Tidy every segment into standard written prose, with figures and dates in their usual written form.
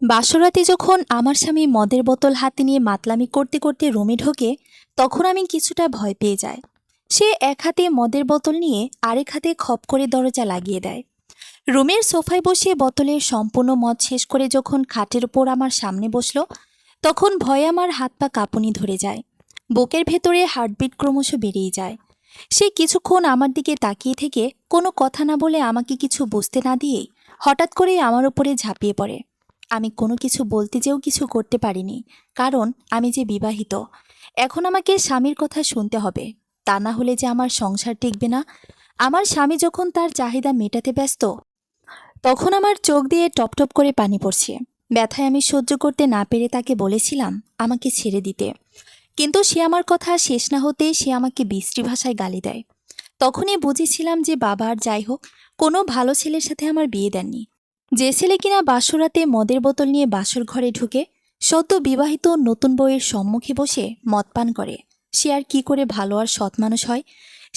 বাসরাতে যখন আমার স্বামী মদের বোতল হাতে নিয়ে মাতলামি করতে করতে রুমে ঢোকে, তখন আমি কিছুটা ভয় পেয়ে যাই। সে এক হাতে মদের বোতল নিয়ে আরেক হাতে খপ করে দরজা লাগিয়ে দেয়। রুমের সোফায় বসে বোতলের সম্পূর্ণ মদ শেষ করে যখন খাটের ওপর আমার সামনে বসলো, তখন ভয়ে আমার হাত পা কাঁপুনি ধরে যায়। বুকের ভেতরে হার্টবিট ক্রমশ বেড়েই যায়। সে কিছুক্ষণ আমার দিকে তাকিয়ে থেকে কোনো কথা না বলে আমাকে কিছু বুঝতে না দিয়েই হঠাৎ করেই আমার উপরে ঝাঁপিয়ে পড়ে। আমি কোনো কিছু বলতে যেও কিছু করতে পারিনি, কারণ আমি যে বিবাহিত। এখন আমাকে স্বামীর কথা শুনতে হবে, তা না হলে যে আমার সংসার টিকবে না। আমার স্বামী যখন তার চাহিদা মেটাতে ব্যস্ত, তখন আমার চোখ দিয়ে টপ টপ করে পানি পড়ছে। ব্যথায় আমি সহ্য করতে না পেরে তাকে বলেছিলাম আমাকে ছেড়ে দিতে, কিন্তু সে আমার কথা শেষ না হতে সে আমাকে বিশ্রী ভাষায় গালি দেয়। তখনই বুঝেছিলাম যে বাবা আর যাই হোক, কোনো ভালো ছেলের সাথে আমার বিয়ে দেননি। যে ছেলে কিনা বাসরাতে মদের বোতল নিয়ে বাসর ঘরে ঢুকে সদ্য বিবাহিত নতুন বউয়ের সম্মুখে বসে মদ পান করে, সে আর কি করে ভালো আর সৎ মানুষ হয়?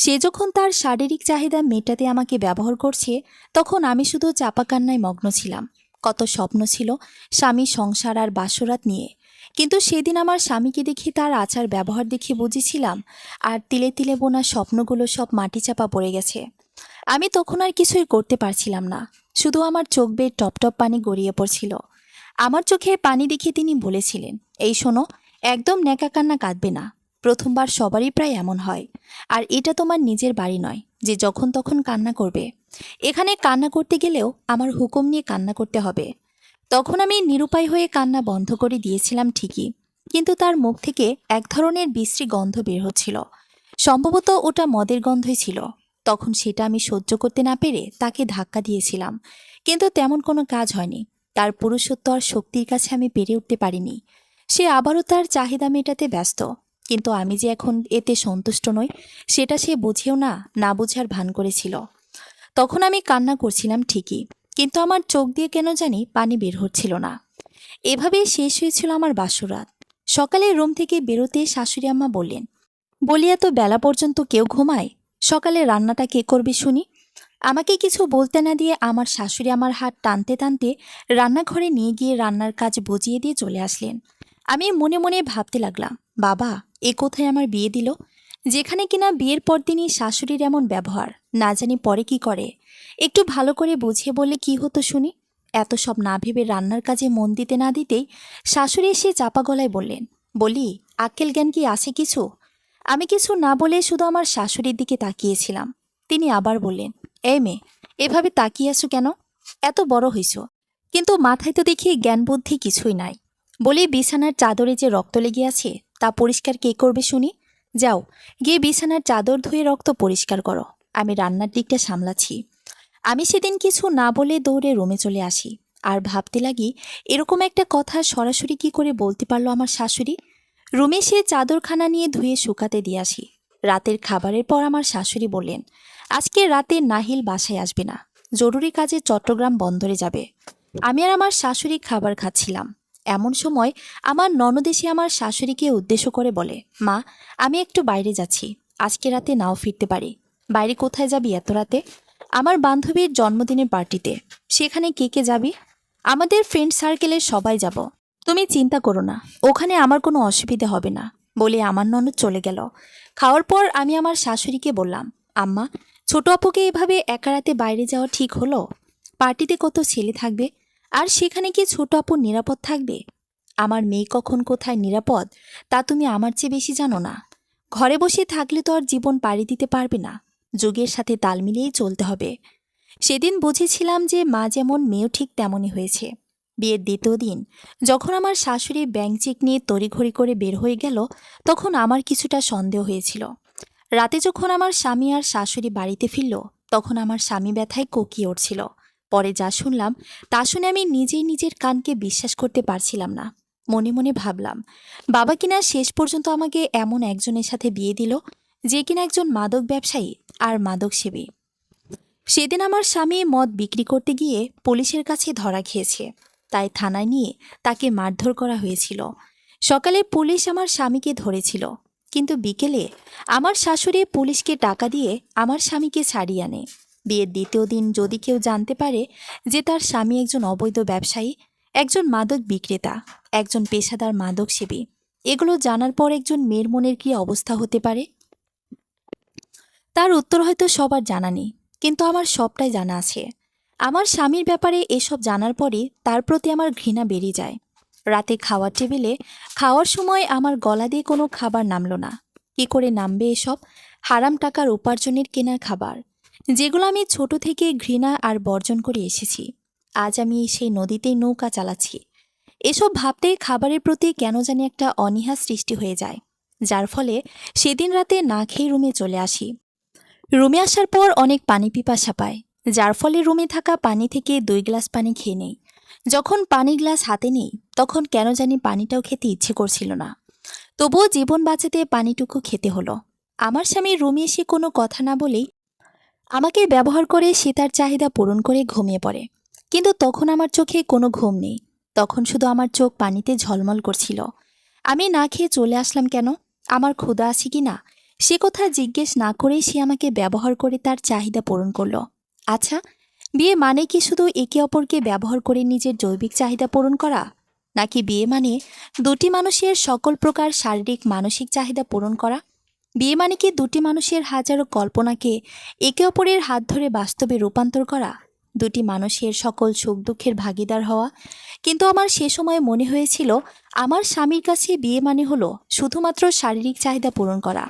সে যখন তার শারীরিক চাহিদা মেটাতে আমাকে ব্যবহার করছে, তখন আমি শুধু চাপা কান্নায় মগ্ন ছিলাম। কত স্বপ্ন ছিল স্বামী, সংসার আর বাসরাত নিয়ে, কিন্তু সেদিন আমার স্বামীকে দেখে, তার আচার ব্যবহার দেখে বুঝেছিলাম আর তিলে তিলে বোনা স্বপ্নগুলো সব মাটি চাপা পড়ে গেছে। আমি তখন আর কিছুই করতে পারছিলাম না, শুধু আমার চোখ বেয়ে টপ টপ পানি গড়িয়ে পড়ছিল। আমার চোখে পানি দেখে তিনি বলেছিলেন, এই শোনো, একদম ন্যাকা কান্না কাঁদবে না। প্রথমবার সবারই প্রায় এমন হয়, আর এটা তোমার নিজের বাড়ি নয় যে যখন তখন কান্না করবে। এখানে কান্না করতে গেলেও আমার হুকুম নিয়ে কান্না করতে হবে। তখন আমি নিরুপায় হয়ে কান্না বন্ধ করে দিয়েছিলাম ঠিকই, কিন্তু তার মুখ থেকে এক ধরনের বিশ্রী গন্ধ বের হচ্ছিল। সম্ভবত ওটা মদের গন্ধই ছিল। তখন সেটা আমি সহ্য করতে না পেরে তাকে ধাক্কা দিয়েছিলাম, কিন্তু তেমন কোনো কাজ হয়নি। তার পুরুষত্ব আর শক্তির কাছে আমি পেরে উঠতে পারিনি। সে আবারও তার চাহিদা মেটাতে ব্যস্ত, কিন্তু আমি যে এখন এতে সন্তুষ্ট নই, সেটা সে বুঝেও না, না বোঝার ভান করেছিল। তখন আমি কান্না করছিলাম ঠিকই, কিন্তু আমার চোখ দিয়ে কেন জানি পানি বের হচ্ছিল না। এভাবেই শেষ হয়েছিল আমার বাসরাত। সকালে রুম থেকে বেরোতে শাশুড়ি আম্মা বললেন, বলি এত বেলা পর্যন্ত কেউ ঘুমায়? সকালে রান্নাটা কে করবে শুনি? আমাকে কিছু বলতে না দিয়ে আমার শাশুড়ি আমার হাত টানতে টানতে রান্নাঘরে নিয়ে গিয়ে রান্নার কাজ বুঝিয়ে দিয়ে চলে আসলেন। আমি মনে মনে ভাবতে লাগলাম, বাবা এ কোথায় আমার বিয়ে দিল, যেখানে কিনা বিয়ের পর দিনই শাশুড়ির এমন ব্যবহার, না জানি পরে কি করে। একটু ভালো করে বুঝিয়ে বললে কি হতো শুনি। এত সব না ভেবে রান্নার কাজে মন দিতে না দিতেই শাশুড়ি এসে চাপা গলায় বললেন, বলি আক্কেল জ্ঞান কি আছে কিছু? আমি কিছু না বলে শুধু আমার শাশুড়ির দিকে তাকিয়েছিলাম। তিনি আবার বললেন, এই মেয়ে, এভাবে তাকিয়ে আছো কেন? এত বড় হইছ, কিন্তু মাথায় তো দেখি জ্ঞান বুদ্ধি কিছুই নাই। বলি বিছানার চাদরে যে রক্ত লেগে আছে তা পরিষ্কার কে করবে শুনি? যাও, গিয়ে বিছানার চাদর ধুয়ে রক্ত পরিষ্কার করো, আমি রান্নার দিকটা সামলাচ্ছি। আমি সেদিন কিছু না বলে দৌড়ে রুমে চলে আসি, আর ভাবতে লাগি এরকম একটা কথা সরাসরি কি করে বলতে পারলো আমার শাশুড়ি। রুমে সে চাদরখানা নিয়ে ধুয়ে শুকাতে দিয়ে আসি। রাতের খাবারের পর আমার শাশুড়ি বললেন, আজকে রাতে নাহিল বাসায় আসবে না, জরুরি কাজে চট্টগ্রাম বন্দরে যাবে। আমি আর আমার শাশুড়ি খাবার খাচ্ছিলাম। এমন সময় আমার ননদ এসে আমার শাশুড়িকে উদ্দেশ্য করে বলে, মা, আমি একটু বাইরে যাচ্ছি, আজকে রাতে নাও ফিরতে পারি। বাইরে কোথায় যাবি এত রাতে? আমার বান্ধবীর জন্মদিনের পার্টিতে। সেখানে কে কে যাবি? আমাদের ফ্রেন্ড সার্কেলের সবাই যাব। তুমি চিন্তা করো না, ওখানে আমার কোনো অসুবিধা হবে না, বলে আমার ননদ চলে গেল। খাওয়ার পর আমি আমার শাশুড়িকে বললাম, আম্মা, ছোট আপুকে এভাবে একা রাতে বাইরে যাওয়া ঠিক হলো? পার্টিতে কত ছেলে থাকবে, আর সেখানে কি ছোট আপু নিরাপদ থাকবে? আমার মেয়ে কখন কোথায় নিরাপদ তা তুমি আমার চেয়ে বেশি জানো না। ঘরে বসে থাকলে তো আর জীবন পাড়ি দিতে পারবে না, যুগের সাথে তাল মিলিয়েই চলতে হবে। সেদিন বুঝেছিলাম যে মা যেমন, মেয়েও ঠিক তেমনই হয়েছে। বিয়ের দ্বিতীয় দিন যখন আমার শাশুড়ি ব্যাংক চেক নিয়ে তড়িঘড়ি করে বের হয়ে গেল, তখন আমার কিছুটা সন্দেহ হয়েছিল। রাতে যখন আমার স্বামী আর শাশুড়ি বাড়িতে ফিরল, তখন আমার স্বামী ব্যথায় কোকিয়ে উঠছিল। পরে যা শুনলাম তা শুনে আমি নিজেই নিজের কানকে বিশ্বাস করতে পারছিলাম না। মনে মনে ভাবলাম, বাবা কিনা শেষ পর্যন্ত আমাকে এমন একজনের সাথে বিয়ে দিল, যে কিনা একজন মাদক ব্যবসায়ী আর মাদক সেবী। সেদিন আমার স্বামী মদ বিক্রি করতে গিয়ে পুলিশের কাছে ধরা খেয়েছে, তাই থানায় নিয়ে তাকে মারধর করা হয়েছিল। সকালে পুলিশ আমার স্বামীকে ধরেছিল, কিন্তু বিকেলে আমার শাশুড়ি পুলিশকে টাকা দিয়ে আমার স্বামীকে ছাড়িয়ে আনে। বিয়ের দ্বিতীয় দিন যদি কেউ জানতে পারে যে তার স্বামী একজন অবৈধ ব্যবসায়ী, একজন মাদক বিক্রেতা, একজন পেশাদার মাদক সেবী। এগুলো জানার পর একজন মেয়ের মনের কি অবস্থা হতে পারে? তার উত্তর হয়তো সবার জানা নেই, কিন্তু আমার সবটাই জানা আছে। আমার স্বামীর ব্যাপারে এসব জানার পরে তার প্রতি আমার ঘৃণা বেড়ে যায়। রাতে খাওয়ার টেবিলে খাওয়ার সময় আমার গলা দিয়ে কোনো খাবার নামলো না। কি করে নামবে এসব হারাম টাকার উপার্জনের কেনার খাবার, যেগুলো আমি ছোট থেকে ঘৃণা আর বর্জন করে এসেছি? আজ আমি সেই নদীতেই নৌকা চালাচ্ছি। এসব ভাবতেই খাবারের প্রতি কেন জানি একটা অনীহা সৃষ্টি হয়ে যায়, যার ফলে সেদিন রাতে না খেয়ে রুমে চলে আসি। রুমে আসার পর অনেক পানি পিপাসা পায়, যার ফলে রুমে থাকা পানি থেকে 2 গ্লাস পানি খেয়ে নেই। যখন পানি গ্লাস হাতে নেই, তখন কেন জানি পানিটাও খেতে ইচ্ছে করছিল না। তবুও জীবন বাঁচাতে পানিটুকু খেতে হলো। আমার স্বামী রুমে এসে কোনো কথা না বলেই আমাকে ব্যবহার করে সে তার চাহিদা পূরণ করে ঘুমিয়ে পড়ে। কিন্তু তখন আমার চোখে কোনো ঘুম নেই, তখন শুধু আমার চোখ পানিতে ঝলমল করছিল। আমি না খেয়ে চলে আসলাম কেন? আমার ক্ষুধা আছে কি না সে কথা জিজ্ঞেস না করেই সে আমাকে ব্যবহার করে তার চাহিদা পূরণ করলো। আচ্ছা, বিয়ে মানে কি শুধু একে অপরকে ব্যবহার করে নিজের জৈবিক চাহিদা পূরণ করা? নাকি বিয়ে মানে দুটি মানুষের সকল প্রকার শারীরিক মানসিক চাহিদা পূরণ করা? বিয়ে মানে কি দুটি মানুষের হাজারো কল্পনাকে একে অপরের হাত ধরে বাস্তবে রূপান্তর করা? দুটি মানুষের সকল সুখ দুঃখের ভাগিদার হওয়া? কিন্তু আমার সে সময় মনে হয়েছিল আমার স্বামীর কাছে বিয়ে মানে হলো শুধুমাত্র শারীরিক চাহিদা পূরণ করা।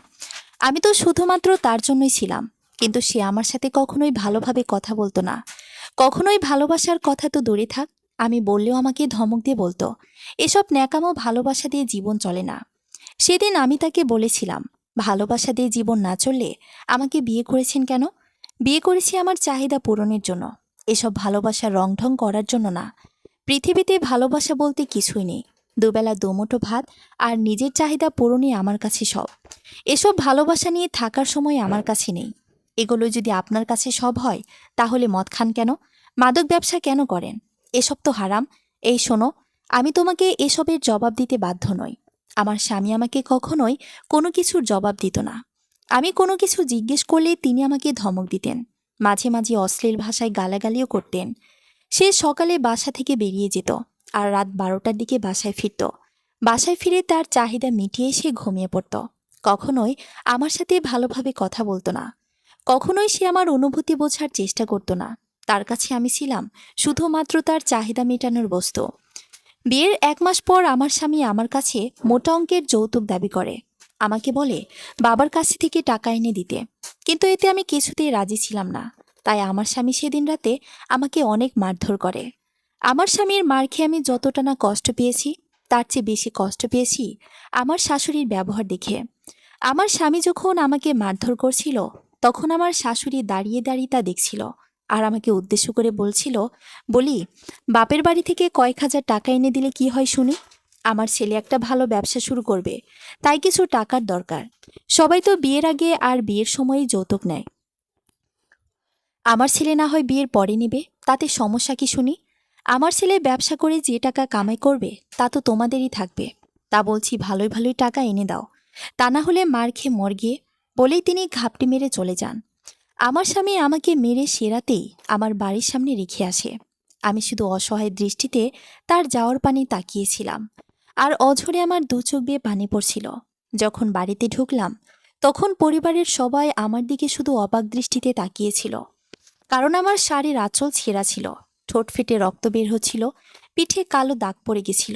আমি তো শুধুমাত্র তার জন্যই ছিলাম, কিন্তু সে আমার সাথে কখনোই ভালোভাবে কথা বলতো না। কখনোই ভালোবাসার কথা তো দূরে থাক, আমি বললেও আমাকে ধমক দিয়ে বলতো, এসব ন্যাকামো ভালোবাসা দিয়ে জীবন চলে না। সেদিন আমি তাকে বলেছিলাম, ভালোবাসা দিয়ে জীবন না চললে আমাকে বিয়ে করেছেন কেন? বিয়ে করেছি আমার চাহিদা পূরণের জন্য, এসব ভালোবাসা রংঢং করার জন্য না। পৃথিবীতে ভালোবাসা বলতে কিছুই নেই। দুবেলা দুমুঠো ভাত আর নিজের চাহিদা পূরণই আমার কাছে সব। এসব ভালোবাসা নিয়ে থাকার সময় আমার কাছে নেই। এগুলো যদি আপনার কাছে সব হয়, তাহলে মদ খান কেন? মাদক ব্যবসা কেন করেন? এসব তো হারাম। এই শোনো, আমি তোমাকে এসবের জবাব দিতে বাধ্য নই। আমার স্বামী আমাকে কখনোই কোনো কিছুর জবাব দিত না। আমি কোনো কিছু জিজ্ঞেস করলে তিনি আমাকে ধমক দিতেন। মাঝে মাঝে অশ্লীল ভাষায় গালাগালিও করতেন। সে সকালে বাসা থেকে বেরিয়ে যেত আর রাত 12টার দিকে বাসায় ফিরত। বাসায় ফিরে তার চাহিদা মিটিয়ে সে ঘুমিয়ে পড়ত। কখনোই আমার সাথে ভালোভাবে কথা বলতো না। কখনোই সে আমার অনুভূতি বোঝার চেষ্টা করত না। তার কাছে আমি ছিলাম শুধুমাত্র তার চাহিদা মেটানোর বস্তু। বিয়ের 1 মাস পর আমার স্বামী আমার কাছে মোটা অঙ্কের যৌতুক দাবি করে। আমাকে বলে বাবার কাছে থেকে টাকা এনে দিতে, কিন্তু এতে আমি কিছুতেই রাজি ছিলাম না। তাই আমার স্বামী সেদিন রাতে আমাকে অনেক মারধর করে। আমার স্বামীর মার খেয়ে আমি যতটা না কষ্ট পেয়েছি, তার চেয়ে বেশি কষ্ট পেয়েছি আমার শাশুড়ির ব্যবহার দেখে। আমার স্বামী যখন আমাকে মারধর করছিল, তখন আমার শাশুড়ি দাঁড়িয়ে দাঁড়িয়ে তা দেখছিল আর আমাকে উদ্দেশ্য করে বলি, বাপের বাড়ি থেকে কয়েক হাজার টাকা এনে দিলে কি হয় শুনি? আমার ছেলে একটা ভালো ব্যবসা শুরু করবে, তাই কিছু টাকার দরকার। সবাই তো বিয়ের আগে আর বিয়ের সময়ই যৌতুক নেয়। আমার ছেলে না হয় বিয়ের পরে নেবে, তাতে সমস্যা কি শুনি? আমার ছেলে ব্যবসা করে যে টাকা কামাই করবে তা তো তোমাদেরই থাকবে। তা বলছি ভালোই ভালোই টাকা এনে দাও, তা না হলে মার খেয়ে মর গিয়ে, বলেই তিনি ঘাপটি মেরে চলে যান। আমার স্বামী আমাকে মেরে সেরাতেই আমার বাড়ির সামনে রেখে আসে। আমি শুধু অসহায় দৃষ্টিতে তার যাওয়ার পানি তাকিয়েছিলাম, আর অঝরে আমার 2 চোখ বেয়ে পানি পড়ছিল। যখন বাড়িতে ঢুকলাম, তখন পরিবারের সবাই আমার দিকে শুধু অবাক দৃষ্টিতে তাকিয়েছিল। কারণ আমার শাড়ির আঁচল ছেঁড়া ছিল, ঠোঁট ফেটে রক্ত বের হচ্ছিল, পিঠে কালো দাগ পড়ে গেছিল।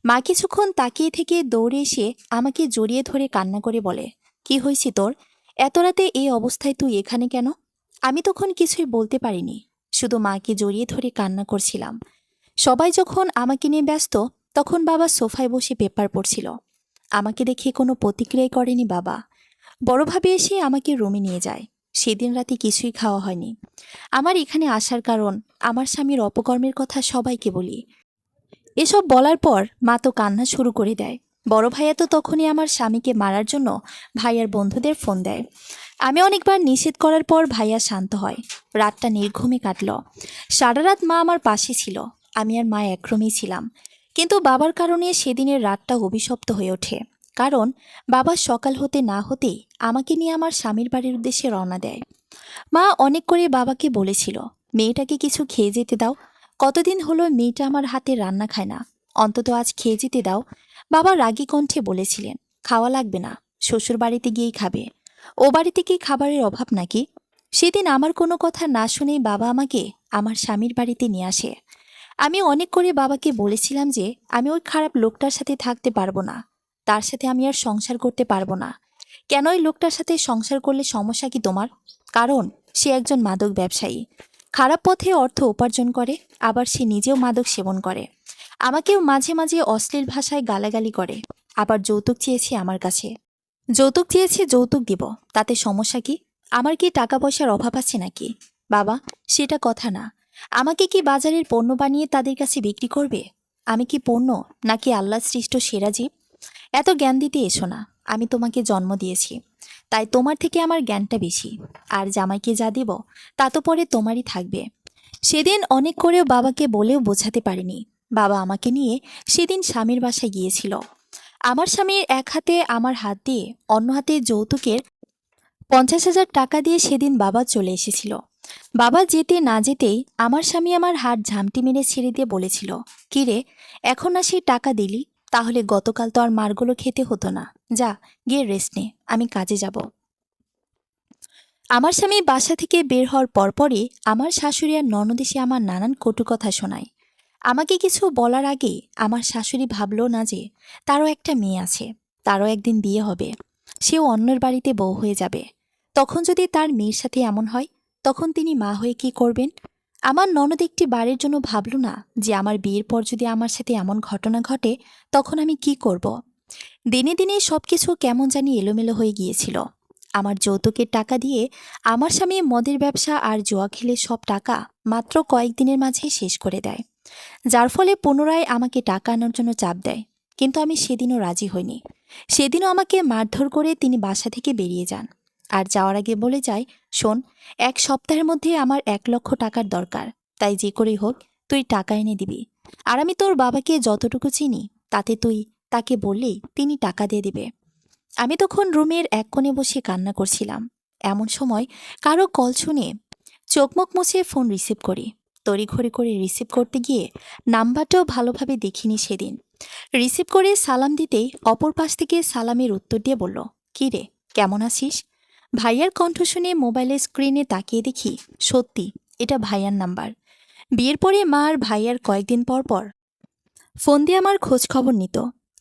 মা কিছুক্ষণ তাকিয়ে থেকে দৌড়ে এসে আমাকে জড়িয়ে ধরে কান্না করে বলে, কি হয়েছে তোর? এত রাতে এই অবস্থায় তুই এখানে কেন? আমি তখন কিছুই বলতে পারিনি, শুধু মাকে জড়িয়ে ধরে কান্না করছিলাম। সবাই যখন আমাকে নিয়ে ব্যস্ত, তখন বাবা সোফায় বসে পেপার পড়ছিল। আমাকে দেখে কোনো প্রতিক্রিয়াই করেনি বাবা। বড় ভাবি এসে আমাকে রুমে নিয়ে যায়। সেদিন রাতে কিছুই খাওয়া হয়নি। আমার এখানে আসার কারণ, আমার স্বামীর অপকর্মের কথা সবাইকে বলি। এসব বলার পর মা তো কান্না শুরু করে দেয়। বড় ভাইয়া তো তখনই আমার স্বামীকে মারার জন্য ভাইয়ার বন্ধুদের ফোন দেয়। আমি অনেকবার নিষেধ করার পর ভাইয়া শান্ত হয়। রাতটা নির্ঘুমে কাটল। সারা রাত মা আমার পাশে ছিল। আমি আর মা একরমেই ছিলাম। কিন্তু বাবার কারণে সেদিনের রাতটা অভিশপ্ত হয়ে ওঠে। কারণ বাবা সকাল হতে না হতেই আমাকে নিয়ে আমার স্বামীর বাড়ির উদ্দেশ্যে রওনা দেয়। মা অনেক করে বাবাকে বলেছিল, মেয়েটাকে কিছু খেয়ে যেতে দাও, কতদিন হলো মেয়েটা আমার হাতে রান্না খায় না, অন্তত আজ খেয়ে যেতে দাও। বাবা রাগী কণ্ঠে বলেছিলেন, খাওয়া লাগবে না, শ্বশুর বাড়িতে গিয়েই খাবে। ও বাড়িতে কি খাবারের অভাব নাকি? সেদিন আমার কোনো কথা না শুনেই বাবা আমাকে আমার স্বামীর বাড়িতে নিয়ে আসে। আমি অনেক করে বাবাকে বলেছিলাম যে আমি ওই খারাপ লোকটার সাথে থাকতে পারবো না, তার সাথে আমি আর সংসার করতে পারবো না। কেন ওই লোকটার সাথে সংসার করলে সমস্যা কি তোমার? কারণ সে একজন মাদক ব্যবসায়ী, খারাপ পথে অর্থ উপার্জন করে, আবার সে নিজেও মাদক সেবন করে। আমাকেও মাঝে মাঝে অশ্লীল ভাষায় গালাগালি করে, আবার যৌতুক চেয়েছে আমার কাছে। যৌতুক চেয়েছে, যৌতুক দিব, তাতে সমস্যা কি? আমার কি টাকা পয়সার অভাব আছে নাকি? বাবা, সেটা কথা না। আমাকে কি বাজারের পণ্য বানিয়ে তাদের কাছে বিক্রি করবে? আমি কি পণ্য, নাকি আল্লাহ সৃষ্ট সেরা জীব? এত জ্ঞান দিতে এসো না। আমি তোমাকে জন্ম দিয়েছি, তাই তোমার থেকে আমার জ্ঞানটা বেশি। আর জামাইকে যা দিব তা তো পরে তোমারই থাকবে। সেদিন অনেক করেও বাবাকে বলেও বোঝাতে পারিনি। বাবা আমাকে নিয়ে সেদিন স্বামীর বাসায় গিয়েছিল। আমার স্বামীর এক হাতে আমার হাত দিয়ে, অন্য হাতে যৌতুকের 50,000 টাকা দিয়ে সেদিন বাবা চলে এসেছিল। বাবা যেতে না যেতেই আমার স্বামী আমার হাত ঝামটি মেরে ছেড়ে দিয়ে বলেছিল, কিরে, এখন না সেই টাকা দিলি? তাহলে গতকাল তো আর মারগুলো খেতে হতো না। যা, গিয়ে রেস্ট নে, আমি কাজে যাব। আমার স্বামী বাসা থেকে বের হওয়ার পরপরই আমার শাশুড়ি আর ননদ এসে আমার নানান কটু কথা শোনায়। আমাকে কিছু বলার আগেই আমার শাশুড়ি ভাবলো না যে তারও একটা মেয়ে আছে, তারও একদিন বিয়ে হবে, সেও অন্যের বাড়িতে বউ হয়ে যাবে। তখন যদি তার মেয়ের সাথে এমন হয়, তখন তিনি মা হয়ে কি করবেন? আমার ননদ একটি বারের জন্য ভাবল না যে আমার বিয়ের পর যদি আমার সাথে এমন ঘটনা ঘটে, তখন আমি কি করব। দিনে দিনে সবকিছু কেমন জানি এলোমেলো হয়ে গিয়েছিল। আমার যৌতুকের টাকা দিয়ে আমার স্বামী মদের ব্যবসা আর জুয়া খেলে সব টাকা মাত্র কয়েকদিনের মাঝে শেষ করে দেয়, যার ফলে পুনরায় আমাকে টাকা আনার জন্য চাপ দেয়। কিন্তু আমি সেদিনও রাজি হইনি। সেদিনও আমাকে মারধর করে তিনি বাসা থেকে বেরিয়ে যান। আর যাওয়ার আগে বলে যায়, শোন, 1 সপ্তাহের মধ্যে আমার 1 লক্ষ টাকার দরকার, তাই যে করেই হোক তুই টাকা এনে দিবি। আর আমি তোর বাবাকে যতটুকু চিনি তাতে তুই তাকে বললেই তিনি টাকা দিয়ে দিবে। আমি তখন রুমের এক কোণে বসে কান্না করছিলাম। এমন সময় কারো কল শুনে চোখমুখ মুছে ফোন রিসিভ করি। তড়িঘড়ি করে রিসিভ করতে গিয়ে নাম্বারটাও ভালোভাবে দেখিনি সেদিন। রিসিভ করে সালাম দিতেই অপর পাশ থেকে সালামের উত্তর দিয়ে বলল, কি রে, কেমন আছিস? ভাইয়ার কণ্ঠ শুনে মোবাইলের স্ক্রিনে তাকিয়ে দেখি সত্যি এটা ভাইয়ার নাম্বার। বিয়ের পরে মা আর ভাইয়ার কয়েকদিন পর পর ফোন দিয়ে আমার খোঁজ খবর নিত,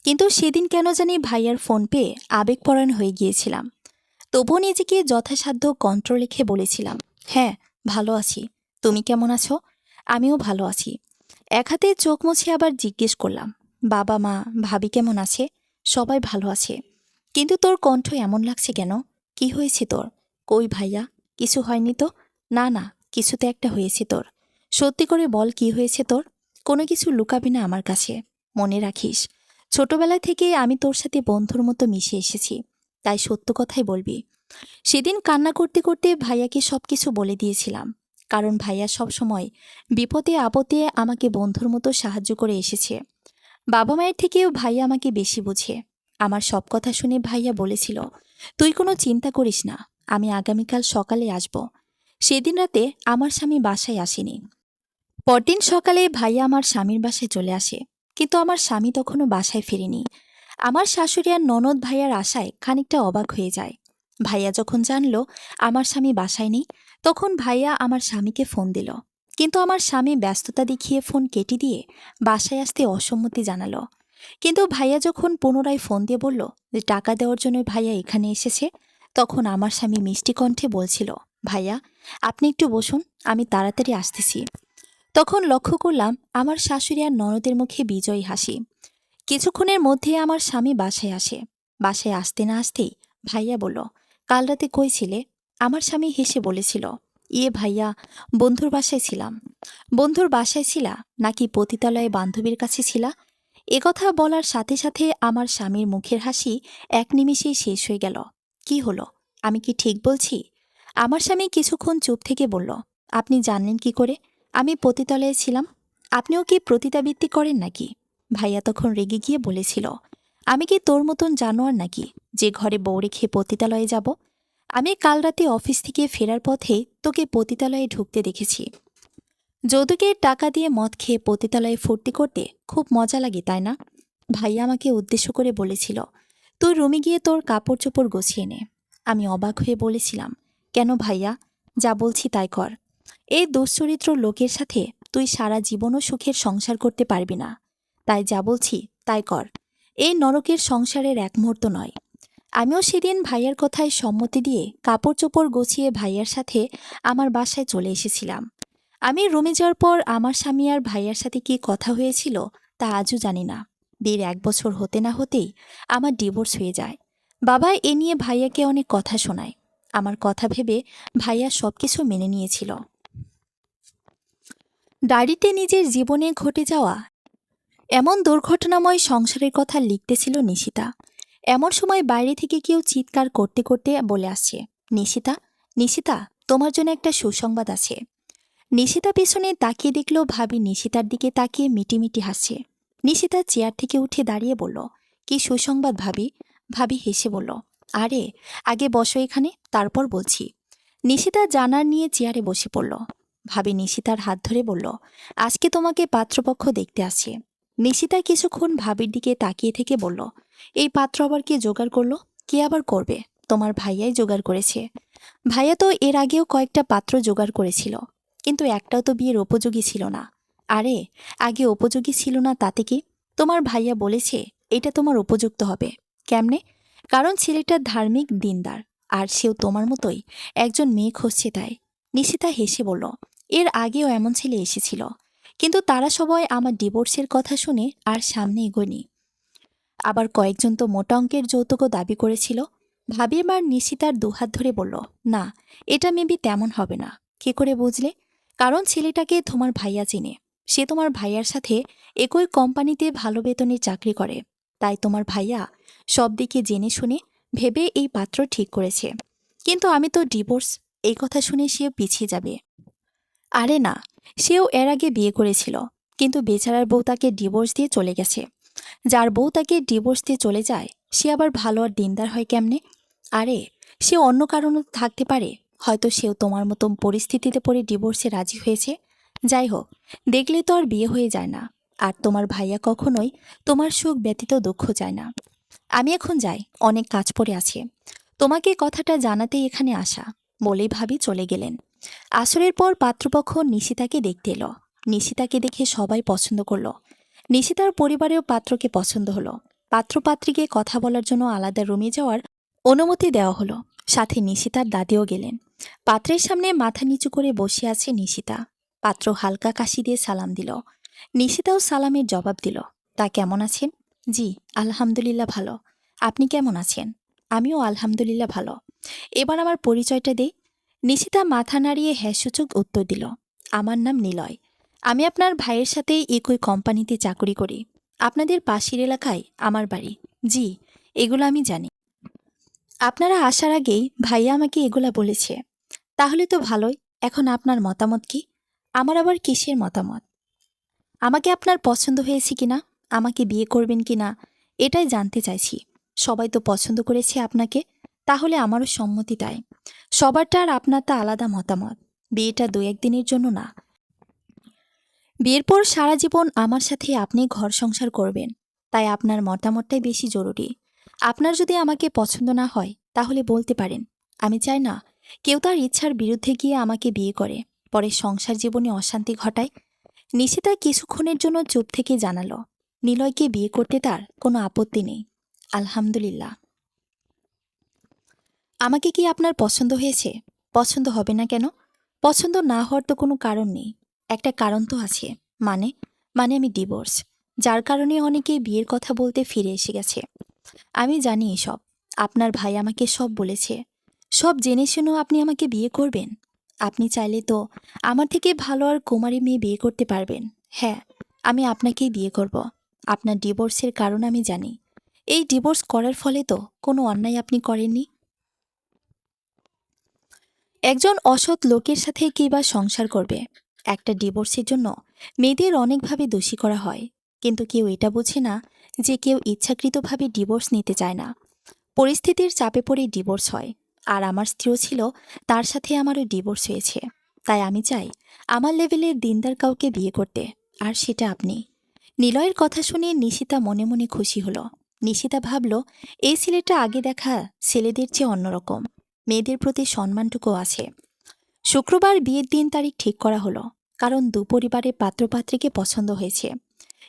কিন্তু সেদিন কেন জানি ভাইয়ার ফোন পেয়ে আবেগপরায়ণ হয়ে গিয়েছিলাম। তবুও নিজেকে যথাসাধ্য কন্ট্রোল রেখে বলেছিলাম, হ্যাঁ, ভালো আছি, তুমি কেমন আছো? আমিও ভালো আছি। এক হাতে চোখ মুছে আবার জিজ্ঞেস করলাম, বাবা মা ভাবি কেমন আছে? সবাই ভালো আছে। কিন্তু তোর কণ্ঠ এমন লাগছে কেন? কি হয়েছে তোর? কই ভাইয়া, কিছু হয়নি তো? না না, কিছুতে একটা হয়েছে তোর। সত্যি করে বল, কি হয়েছে তোর? কোনো কিছু লুকাবি না আমার কাছে। মনে রাখিস, ছোটবেলা থেকে আমি তোর সাথে বন্ধুর মতো মিশে এসেছি, তাই সত্য কথাই বলবি। সেদিন কান্না করতে করতে ভাইয়াকে সবকিছু বলে দিয়েছিলাম, কারণ ভাইয়া সব সময় বিপদে আপদে আমাকে বন্ধুর মতো সাহায্য করে এসেছে। বাবা মায়ের থেকেও ভাইয়া আমাকে বেশি বুঝে। আমার সব কথা শুনে ভাইয়া বলেছিল, তুই কোনো চিন্তা করিস না, আমি আগামীকাল সকালে আসব। সেদিন রাতে আমার স্বামী বাসায় আসেনি। পরদিন সকালে ভাইয়া আমার স্বামীর বাসায় চলে আসে, কিন্তু আমার স্বামী তখনও বাসায় ফেরেনি। আমার শাশুড়ি আর ননদ ভাইয়ার আশায় খানিকটা অবাক হয়ে যায়। ভাইয়া যখন জানলো আমার স্বামী বাসায় নেই, তখন ভাইয়া আমার স্বামীকে ফোন দিল, কিন্তু আমার স্বামী ব্যস্ততা দেখিয়ে ফোন কেটে দিয়ে বাসায় আসতে অসম্মতি জানালো। কিন্তু ভাইয়া যখন পুনরায় ফোন দিয়ে বলল যে টাকা দেওয়ার জন্য ভাইয়া এখানে এসেছে, তখন আমার স্বামী মিষ্টি কণ্ঠে বলছিল, ভাইয়া আপনি একটু বসুন, আমি তাড়াতাড়ি আসতেছি। তখন লক্ষ্য করলাম আমার শাশুড়ি আর ননদের মুখে বিজয়ী হাসি। কিছুক্ষণের মধ্যে আমার স্বামী বাসায় আসে। বাসায় আসতে না আসতেই ভাইয়া বলল, কাল রাতে কই ছিলে? আমার স্বামী হেসে বলেছিল, ইয়ে ভাইয়া, বন্ধুর বাসায় ছিলাম। বন্ধুর বাসায় ছিলা নাকি পতিতালয়ে বান্ধবীর কাছে ছিলা? একথা বলার সাথে সাথে আমার স্বামীর মুখের হাসি এক নিমিষেই শেষ হয়ে গেল। কি হলো, আমি কি ঠিক বলছি? আমার স্বামী কিছুক্ষণ চুপ থেকে বলল, আপনি জানলেন কি করে আমি পতিতালয়ে ছিলাম? আপনিও কি প্রতিতাবৃত্তি করেন নাকি? ভাইয়া তখন রেগে গিয়ে বলেছিল, আমি কি তোর মতন জানোয়ার নাকি যে ঘরে বউ রেখে পতিতালয়ে যাব? আমি কাল রাতে অফিস থেকে ফেরার পথে তোকে পতিতালয়ে ঢুকতে দেখেছি। যৌতুকের টাকা দিয়ে মদ খেয়ে পতিতালয়ে ফুর্তি করতে খুব মজা লাগে, তাই না? ভাইয়া আমাকে উদ্দেশ্য করে বলেছিল, তুই রুমে গিয়ে তোর কাপড় চোপড় গুছিয়ে নে। আমি অবাক হয়ে বলেছিলাম, কেন ভাইয়া? যা বলছি তাই কর। এই দুশ্চরিত্র লোকের সাথে তুই সারা জীবনও সুখের সংসার করতে পারবি না। তাই যা বলছি তাই কর। এই নরকের সংসারের এক মুহূর্ত নয়। আমিও সেদিন ভাইয়ার কথায় সম্মতি দিয়ে কাপড় চোপড় গুছিয়ে ভাইয়ার সাথে আমার বাসায় চলে এসেছিলাম। আমি রুমে যাওয়ার পর আমার স্বামী আর ভাইয়ার সাথে কি কথা হয়েছিল তা আজও জানি না। বিয়ের 1 বছর হতে না হতেই আমার ডিভোর্স হয়ে যায়। বাবা এ নিয়ে ভাইয়াকে অনেক কথা শোনায়। আমার কথা ভেবে ভাইয়া সবকিছু মেনে নিয়েছিল। ডায়েরিতে নিজের জীবনে ঘটে যাওয়া এমন দুর্ঘটনাময় সংসারের কথা লিখতেছিল নিশিতা। এমন সময় বাইরে থেকে কেউ চিৎকার করতে করতে বলে আসছে, নিশিতা, নিশিতা, তোমার জন্য একটা সুসংবাদ আছে। নিশিতা পেছনে তাকিয়ে দেখল ভাবি নিশিতার দিকে তাকিয়ে মিটিমিটি হাসছে। নিশিতা চেয়ার থেকে উঠে দাঁড়িয়ে বলল, কি সুসংবাদ ভাবি? ভাবি হেসে বলল, আরে আগে বসো এখানে, তারপর বলছি। নিশিতা জানার নিয়ে চেয়ারে বসে পড়ল। ভাবি নিশিতার হাত ধরে বলল, আজকে তোমাকে পাত্রপক্ষ দেখতে আসছে। নিশিতা কিছুক্ষণ ভাবির দিকে তাকিয়ে থেকে বলল, এই পাত্র আবার কে জোগাড় করলো? কে আবার করবে? তোমার ভাইয়াই জোগাড় করেছে। ভাইয়া তো এর আগেও কয়েকটা পাত্র জোগাড় করেছিল, কিন্তু একটাও তো বিয়ের উপযোগী ছিল না। আরে আগে উপযোগী ছিল না তাতে কি? তোমার ভাইয়া বলেছে এটা তোমার উপযুক্ত হবে। কেমনে? কারণ ছেলেটা ধার্মিক, দিনদার, আর সেও তোমার মতোই একজন মেয়ে খুঁজছে তাই। নিশিতা হেসে বলল, এর আগেও এমন ছেলে এসেছিল, কিন্তু তারা সবাই আমার ডিভোর্সের কথা শুনে আর সামনে এগোয়নি। আবার কয়েকজন তো মোটা অঙ্কের যৌতুকও দাবি করেছিল। ভাবি এবার নিশিতার দুহাত ধরে বলল, না, এটা মেবি তেমন হবে না। কি করে বুঝলে? কারণ ছেলেটাকে তোমার ভাইয়া চেনে। সে তোমার ভাইয়ার সাথে একই কোম্পানিতে ভালো বেতনে চাকরি করে। তাই তোমার ভাইয়া সব দিকে জেনে শুনে ভেবে এই পাত্র ঠিক করেছে। কিন্তু আমি তো ডিভোর্স, এই কথা শুনে সেও পিছিয়ে যাবে। আরে না, সেও এর আগে বিয়ে করেছিল, কিন্তু বেচারার বউ তাকে ডিভোর্স দিয়ে চলে গেছে। যার বউ তাকে ডিভোর্স দিয়ে চলে যায় সে আবার ভালো আর দিনদার হয় কেমনে? আরে সে অন্য কারণে থাকতে পারে, হয়তো সেও তোমার মতো পরিস্থিতিতে পড়ে ডিভোর্সে রাজি হয়েছে। যাই হোক, দেখলে তো আর বিয়ে হয়ে যায় না। আর তোমার ভাইয়া কখনোই তোমার সুখ ব্যতীত দুঃখ চায় না। আমি এখন যাই, অনেক কাজ পড়ে আছে। তোমাকে কথাটা জানাতেই এখানে আসা, বলেই ভাবি চলে গেলেন। আসরের পর পাত্রপক্ষ নিশিতাকে দেখতে এলো। নিশিতাকে দেখে সবাই পছন্দ করলো। নিশিতার পরিবারেও পাত্রকে পছন্দ হলো। পাত্রপাত্রীকে কথা বলার জন্য আলাদা রুমে যাওয়ার অনুমতি দেওয়া হলো। সাথে নিশিতার দাদিও গেলেন। পাত্রের সামনে মাথা নিচু করে বসে আছে নিশিতা। পাত্র হালকা কাশি দিয়ে সালাম দিল। নিশিতাও সালামের জবাব দিল। তা কেমন আছেন? জি, আলহামদুলিল্লাহ ভালো। আপনি কেমন আছেন? আমিও আলহামদুলিল্লাহ ভালো। এবার আমার পরিচয়টা দেই। নিশিতা মাথা নাড়িয়ে হ্যাঁসূচক উত্তর দিল, আমার নাম নিলয়। আমি আপনার ভাইয়ের সাথে একই কোম্পানিতে চাকরি করি। আপনাদের পাশের এলাকায় আমার বাড়ি। জি, এগুলো আমি জানি। আপনারা আসার আগেই ভাইয়া আমাকে এগুলা বলেছে। তাহলে তো ভালোই। এখন আপনার মতামত কি? আমার আবার কিসের মতামত? আমাকে আপনার পছন্দ হয়েছে কিনা, আমাকে বিয়ে করবেন কিনা, এটাই জানতে চাইছি। সবাই তো পছন্দ করেছে আপনাকে, তাহলে আমারও সম্মতি তাই। সবারটা আর আপনারটা আলাদা মতামত। বিয়েটা 2-1 দিনের জন্য না। বিয়ের পর সারা জীবন আমার সাথে আপনি ঘর সংসার করবেন। তাই আপনার মতামতটাই বেশি জরুরি। আপনার যদি আমাকে পছন্দ না হয় তাহলে বলতে পারেন। আমি চাই না কেউ তার ইচ্ছার বিরুদ্ধে গিয়ে আমাকে বিয়ে করে পরে সংসার জীবনে অশান্তি ঘটায়। নিশিতা কিছুক্ষণের জন্য চুপ থেকে জানালো, নিলয়কে বিয়ে করতে তার কোনো আপত্তি নেই। আলহামদুলিল্লাহ। আমাকে কি আপনার পছন্দ হয়েছে? পছন্দ হবে না কেন? পছন্দ না হওয়ার তো কোনো কারণ নেই। একটা কারণ তো আছে। মানে মানে আমি ডিভোর্স, যার কারণে অনেকে বিয়ের কথা বলতে ফিরে এসে গেছে। আমি জানি এসব। আপনার ভাই আমাকে সব বলেছে। সব জেনে শুনেও আপনি আমাকে বিয়ে করবেন? আপনি চাইলে তো আমার থেকে ভালো আর কুমারী মেয়ে বিয়ে করতে পারবেন। হ্যাঁ, আমি আপনাকেই বিয়ে করব। আপনার ডিভোর্সের কারণ আমি জানি। এই ডিভোর্স করার ফলে তো কোনো অন্যায় আপনি করেননি। একজন অসৎ লোকের সাথে কে বা সংসার করবে? একটা ডিভোর্সের জন্য মেয়েদের অনেকভাবে দোষী করা হয়, কিন্তু কেউ এটা বোঝে না যে কেউ ইচ্ছাকৃতভাবে ডিভোর্স নিতে চায় না। পরিস্থিতির চাপে পড়ে ডিভোর্স হয়। আর আমার স্ত্রীও ছিল, তার সাথে আমারও ডিভোর্স হয়েছে। তাই আমি চাই আমার লেভেলের দিনদার কাউকে বিয়ে করতে, আর সেটা আপনি। নিলয়ের কথা শুনে নিশিতা মনে মনে খুশি হলো। নিশিতা ভাবল, এই ছেলেটা আগে দেখা ছেলেদের চেয়ে অন্যরকম, মেয়েদের প্রতি সম্মানটুকু আছে। শুক্রবার বিয়ের দিন তারিখ ঠিক করা হলো, কারণ দুপরিবারে পাত্রপাত্রীকে পছন্দ হয়েছে।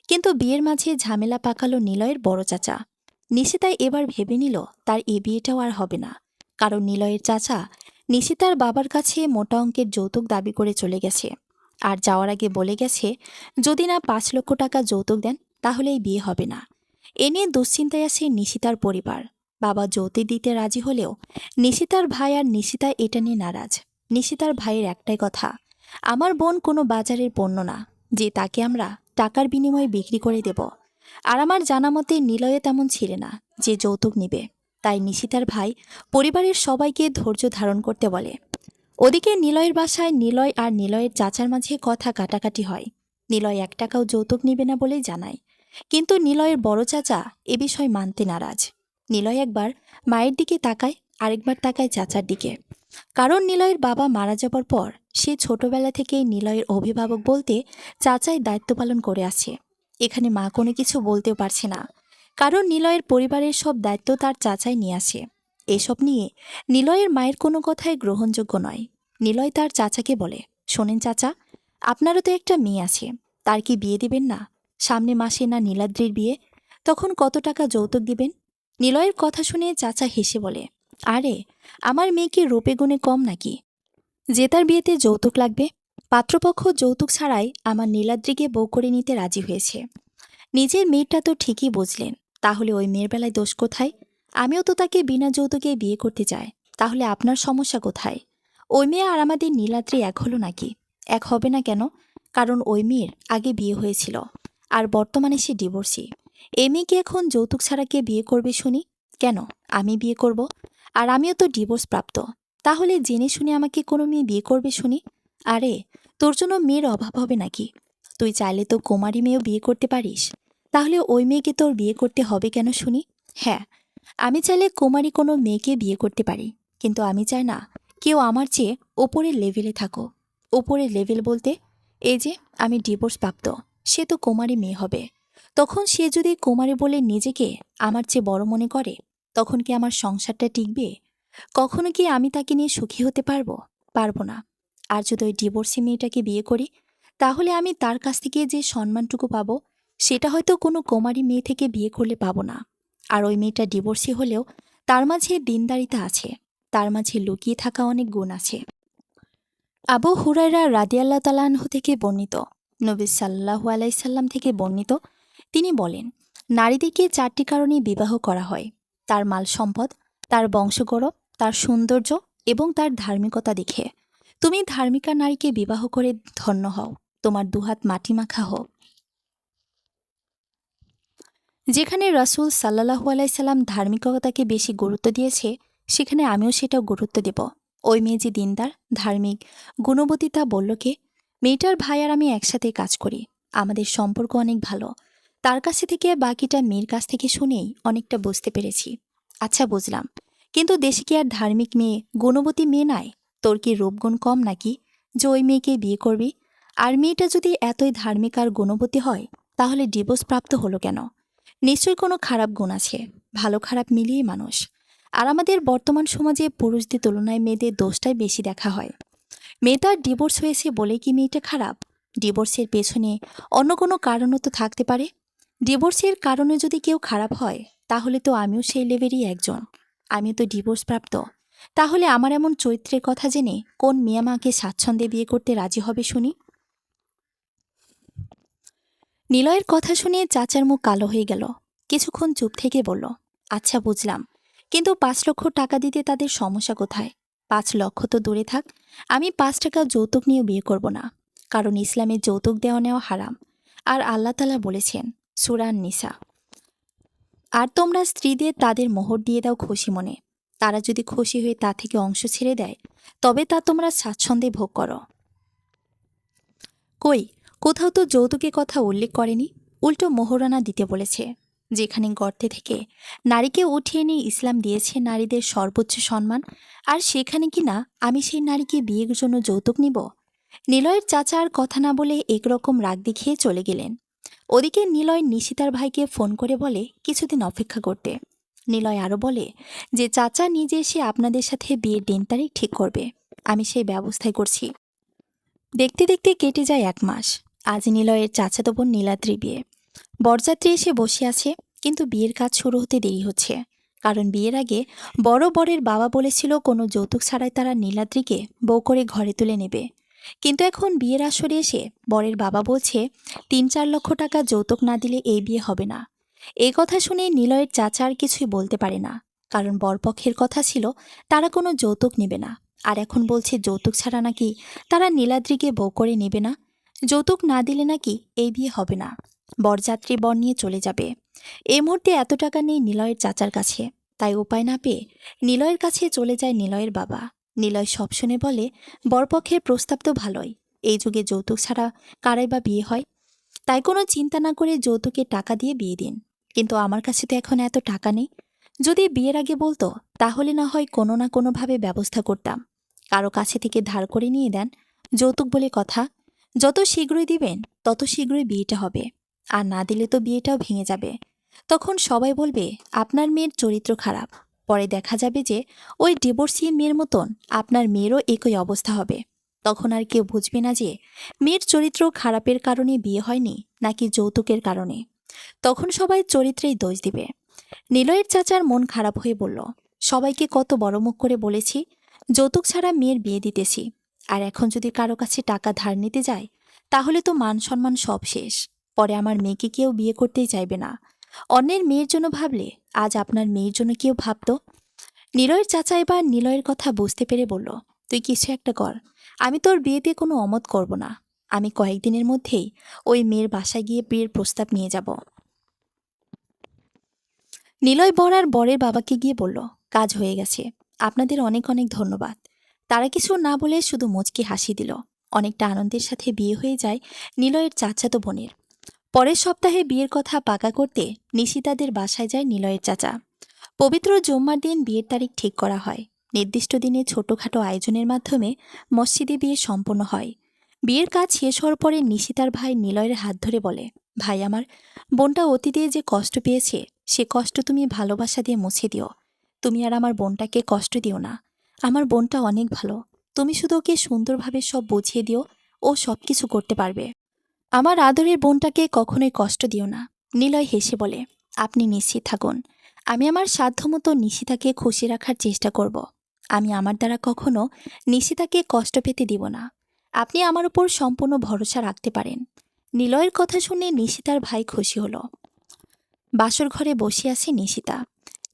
কিন্তু বিয়ের মাঝে ঝামেলা পাকালো নিলয়ের বড় চাচা। নিশিতাই এবার ভেবে নিল তার এই বিয়েটাও আর হবে না, কারণ নিলয়ের চাচা নিশিতার বাবার কাছে মোটা অঙ্কের যৌতুক দাবি করে চলে গেছে। আর যাওয়ার আগে বলে গেছে, যদি না 5 লক্ষ টাকা যৌতুক দেন তাহলে এই বিয়ে হবে না। এ নিয়ে দুশ্চিন্তায় আছে নিশিতার পরিবার। বাবা যৌতুক দিতে রাজি হলেও নিশিতার ভাই আর নিশিতা এটা নিয়ে নারাজ। নিশিতার ভাইয়ের একটাই কথা, আমার বোন কোনো বাজারের পণ্য না যে তাকে আমরা টাকার বিনিময়ে বিক্রি করে দেব। আর আমার জানা মতে নিলয়ে তেমন ছিল না যে যৌতুক নিবে। তাই নিশিতার ভাই পরিবারের সবাইকে ধৈর্য ধারণ করতে বলে। ওদিকে নিলয়ের বাসায় নিলয় আর নিলয়ের চাচার মাঝে কথা কাটাকাটি হয়। নিলয় 1 টাকাও যৌতুক নিবে না বলেই জানায়, কিন্তু নিলয়ের বড় চাচা এ বিষয় মানতে নারাজ। নিলয় একবার মায়ের দিকে তাকায়, আরেকবার তাকায় চাচার দিকে। কারণ নিলয়ের বাবা মারা যাবার পর সে ছোটবেলা থেকেই নিলয়ের অভিভাবক বলতে চাচাই দায়িত্ব পালন করে আছে। এখানে মা কোনো কিছু বলতেও পারছে না, কারণ নিলয়ের পরিবারের সব দায়িত্ব তার চাচাই নিয়ে আসে। এসব নিয়ে নিলয়ের মায়ের কোনো কথাই গ্রহণযোগ্য নয়। নিলয় তার চাচাকে বলে, শোনেন চাচা, আপনারও তো একটা মেয়ে আছে, তার কি বিয়ে দিবেন না? সামনে মাসে না নীলাদ্রির বিয়ে, তখন কত টাকা যৌতুক দিবেন? নিলয়ের কথা শুনে চাচা হেসে বলে, আরে আমার মেয়ে কি রূপে গুণে কম নাকি যে তার বিয়েতে যৌতুক লাগবে? পাত্রপক্ষ যৌতুক ছাড়াই আমার নীলাদ্রিকে বউ করে নিতে রাজি হয়েছে। নিজের মেয়েটা তো ঠিকই বুঝলেন, তাহলে ওই মেয়ের বেলায় দোষ কোথায়? আমিও তো তাকে বিনা যৌতুকে বিয়ে করতে চাই, তাহলে আপনার সমস্যা কোথায়? ওই মেয়ে আর আমাদের নীলাদ্রি এক হলো নাকি? এক হবে না কেন? কারণ ওই মেয়ের আগে বিয়ে হয়েছিল, আর বর্তমানে সে ডিভোর্সি। এই মেয়েকে এখন যৌতুক ছাড়া কে বিয়ে করবে শুনি? কেন আমি বিয়ে করব? আর আমিও তো ডিভোর্স প্রাপ্ত, তাহলে জেনে শুনে আমাকে কোনো মেয়ে বিয়ে করবে শুনি? আরে তোর জন্য মেয়ের অভাব হবে নাকি? তুই চাইলে তো কুমারী মেয়েও বিয়ে করতে পারিস, তাহলে ওই মেয়েকে তোর বিয়ে করতে হবে কেন শুনি? হ্যাঁ, আমি চাইলে কুমারী কোনো মেয়েকে বিয়ে করতে পারি, কিন্তু আমি চাই না কেউ আমার চেয়ে ওপরের লেভেলে থাকো। ওপরের লেভেল বলতে এই যে আমি ডিভোর্স প্রাপ্ত, সে তো কুমারী মেয়ে হবে। তখন সে যদি কুমারী বলে নিজেকে আমার চেয়ে বড় মনে করে, তখন কি আমার সংসারটা টিকবে? কখনো কি আমি তাকে নিয়ে সুখী হতে পারবো? পারবো না। আর যদি ওই ডিভোর্সি মেয়েটাকে বিয়ে করি, তাহলে আমি তার কাছ থেকে যে সম্মানটুকু পাবো, সেটা হয়তো কোনো কুমারী মেয়ে থেকে বিয়ে করলে পাবো না। আর ওই মেয়েটা ডিভোর্সি হলেও তার মাঝে দিনদারিতা আছে, তার মাঝে লুকিয়ে থাকা অনেক গুণ আছে। আবু হুরায়রা রাদিয়াল্লাহু তাআলা আনহু থেকে বর্ণিত, নবী সাল্লাল্লাহু আলাইহি সাল্লাম থেকে বর্ণিত, তিনি বলেন, নারীদেরকে 4টি কারণে বিবাহ করা হয়: তার মাল সম্পদ, তার বংশগৌরব, তার সৌন্দর্য এবং তার ধার্মিকতা দেখে। তুমি ধার্মিকা নারীকে বিবাহ করে ধন্য হও, তোমার দুহাত মাটি মাখা হোক। যেখানে রাসূল সাল্লাল্লাহু আলাইহি সাল্লাম ধার্মিকতাকে বেশি গুরুত্ব দিয়েছে, সেখানে আমিও সেটা গুরুত্ব দেব। ওই মেয়ে যে দিনদার, ধার্মিক, গুণবতী তা বলল কে? মেয়েটার ভাই আর আমি একসাথে কাজ করি, আমাদের সম্পর্ক অনেক ভালো। তার কাছে থেকে বাকিটা মেয়ের কাছ থেকে শুনেই অনেকটা বুঝতে পেরেছি। আচ্ছা বুঝলাম, কিন্তু দেশে কি আর ধার্মিক মেয়ে, গুণবতী মেয়ে নাই? তোর কি রূপগুণ কম নাকি যে ওই মেয়েকে বিয়ে করবি? আর মেয়েটা যদি এতই ধার্মিক আর গুণবতী হয়, তাহলে ডিভোর্স প্রাপ্ত হলো কেন? নিশ্চয়ই কোনো খারাপ গুণ আছে। ভালো খারাপ মিলিয়ে মানুষ। আর আমাদের বর্তমান সমাজে পুরুষদের তুলনায় মেয়েদের দোষটাই বেশি দেখা হয়। মেয়েটার ডিভোর্স হয়েছে বলে কি মেয়েটা খারাপ? ডিভোর্সের পেছনে অন্য কোনো কারণও তো থাকতে পারে। ডিভোর্সের কারণে যদি কেউ খারাপ হয়, তাহলে তো আমিও সেই লেভেলই একজন। আমিও তো ডিভোর্স প্রাপ্ত। তাহলে আমার এমন চরিত্রের কথা জেনে কোন মেয়ে আমাকে স্বাচ্ছন্দ্যে বিয়ে করতে রাজি হবে শুনি? নিলয়ের কথা শুনে চাচার মুখ কালো হয়ে গেল। কিছুক্ষণ চুপ থেকে বলল, আচ্ছা বুঝলাম, কিন্তু 5 লক্ষ টাকা দিতে তাদের সমস্যা কোথায়? 5 লক্ষ তো দূরে থাক, আমি 5 টাকা যৌতুক নিয়ে বিয়ে করব না, কারণ ইসলামে যৌতুক দেওয়া নেওয়া হারাম। আর আল্লাহ তাআলা বলেছেন সূরা আন-নিসা, আর তোমরা স্ত্রীদের তাদের মোহর দিয়ে দাও খুশি মনে। তারা যদি খুশি হয়ে তা থেকে অংশ ছেড়ে দেয়, তবে তা তোমরা স্বাচ্ছন্দ্যে ভোগ করো। কই, কোথাও তো যৌতুকের কথা উল্লেখ করেনি, উল্টো মোহরানা দিতে বলেছে। যেখানে গর্তে থেকে নারীকে উঠিয়ে নিয়ে ইসলাম দিয়েছে নারীদের সর্বোচ্চ সম্মান, আর সেখানে কিনা আমি সেই নারীকে বিয়ের জন্য যৌতুক নিব? নিলয়ের চাচা আর কথা না বলে একরকম রাগ দেখিয়ে চলে গেলেন। ওদিকে নিলয় নিশিতার ভাইকে ফোন করে বলে কিছুদিন অপেক্ষা করতে। নিলয় আরও বলে যে চাচা নিজে এসে আপনাদের সাথে বিয়ের দিন তারিখ ঠিক করবে, আমি সেই ব্যবস্থাই করছি। দেখতে দেখতে কেটে যায় 1 মাস। আজ নিলয়ের চাচাতো বোন নীলাদ্রি বিয়ে। বরযাত্রী এসে বসে আছে, কিন্তু বিয়ের কাজ শুরু হতে দেরি হচ্ছে। কারণ বিয়ের আগে বড় বরের বাবা বলেছিল কোনো যৌতুক ছাড়াই তারা নীলাদ্রিকে বউ করে ঘরে তুলে নেবে। কিন্তু এখন বিয়ের আসরে এসে বরের বাবা বলছে 3-4 লক্ষ টাকা যৌতুক না দিলে এই বিয়ে হবে না। এই কথা শুনে নিলয়ের চাচা আর কিছুই বলতে পারে না। কারণ বরপক্ষের কথা ছিল তারা কোনো যৌতুক নেবে না, আর এখন বলছে যৌতুক ছাড়া নাকি তারা নীলাদ্রিকে বউ করে নেবে না। যৌতুক না দিলে নাকি এই বিয়ে হবে না, বরযাত্রী বর নিয়ে চলে যাবে। এই মুহূর্তে এত টাকা নেই নিলয়ের চাচার কাছে, তাই উপায় না পেয়ে নিলয়ের কাছে চলে যায় নিলয়ের বাবা। নিলয় সব শুনে বলে বরপক্ষের প্রস্তাব তো ভালোই, এই যুগে যৌতুক ছাড়া কারাই বা বিয়ে হয়, তাই কোনো চিন্তা না করে যৌতুকের টাকা দিয়ে বিয়ে দিন। কিন্তু আমার কাছে তো এখন এত টাকা নেই, যদি বিয়ের আগে বলতো তাহলে না হয় কোনো না কোনোভাবে ব্যবস্থা করতাম। কারো কাছে থেকে ধার করে নিয়ে দেন, যৌতুক বলে কথা, যত শীঘ্রই দিবেন তত শীঘ্রই বিয়েটা হবে, আর না দিলে তো বিয়েটাও ভেঙে যাবে। তখন সবাই বলবে আপনার মেয়ের চরিত্র খারাপ, পরে দেখা যাবে যে ওই ডিভোর্সি মেয়ের মতন আপনার মেয়েরও একই অবস্থা হবে। তখন আর কেউ বুঝবে না যে মেয়ের চরিত্র খারাপের কারণে বিয়ে হয়নি নাকি যৌতুকের কারণে। তখন সবাই চরিত্রেই দোষ দিবে। নিলয়ের চাচার মন খারাপ হয়ে বলল, সবাইকে কত বড় মুখ করে বলেছি যৌতুক ছাড়া মেয়ের বিয়ে দিতেছি, আর এখন যদি কারো কাছে টাকা ধার নিতে যায় তাহলে তো মান সম্মান সব শেষ। পরে আমার মেয়েকে কেউ বিয়ে করতেই চাইবে না। অন্যের মেয়ের জন্য ভাবলে আজ আপনার মেয়ের জন্য কেউ ভাবতো। নিলয়ের চাচা এবার নিলয়ের কথা বুঝতে পেরে বলল, তুই কিছু একটা কর, আমি তোর বিয়েতে কোনো অমত করব না। আমি কয়েকদিনের মধ্যেই ওই মেয়ের বাসায় গিয়ে বিয়ের প্রস্তাব নিয়ে যাব। নিলয় বর আর বরের বাবাকে গিয়ে বলল, কাজ হয়ে গেছে, আপনাদের অনেক অনেক ধন্যবাদ। তারা কিছু না বলে শুধু মুচকি হাসি দিল। অনেকটা আনন্দের সাথে বিয়ে হয়ে যায় নিলয়ের চাচাতো বোনের। পরের সপ্তাহে বিয়ের কথা পাকা করতে নিশিতাদের বাসায় যায় নিলয়ের চাচা। পবিত্র জুম্মার দিন বিয়ের তারিখ ঠিক করা হয়। নির্দিষ্ট দিনে ছোটখাটো আয়োজনের মাধ্যমে মসজিদে বিয়ে সম্পন্ন হয়। বিয়ের কাজ শেষ হওয়ার পরে নিশিতার ভাই নিলয়ের হাত ধরে বলে, ভাই আমার, বোনটা অতীতে যে কষ্ট পেয়েছে সে কষ্ট তুমি ভালোবাসা দিয়ে মুছে দিও। তুমি আর আমার বোনটাকে কষ্ট দিও না। আমার বোনটা অনেক ভালো, তুমি শুধু ওকে সুন্দরভাবে সব বুঝিয়ে দিও, ও সব কিছু করতে পারবে। আমার আদরের বোনটাকে কখনোই কষ্ট দিও না। নিলয় হেসে বলে, আপনি নিশ্চিত থাকুন, আমি আমার সাধ্যমতো নিশিতাকে খুশি রাখার চেষ্টা করব। আমি আমার দ্বারা কখনো নিশিতাকে কষ্ট পেতে দিব না। আপনি আমার উপর সম্পূর্ণ ভরসা রাখতে পারেন। নিলয়ের কথা শুনে নিশিতার ভাই খুশি হলো। বাসর ঘরে বসে আছে নিশিতা।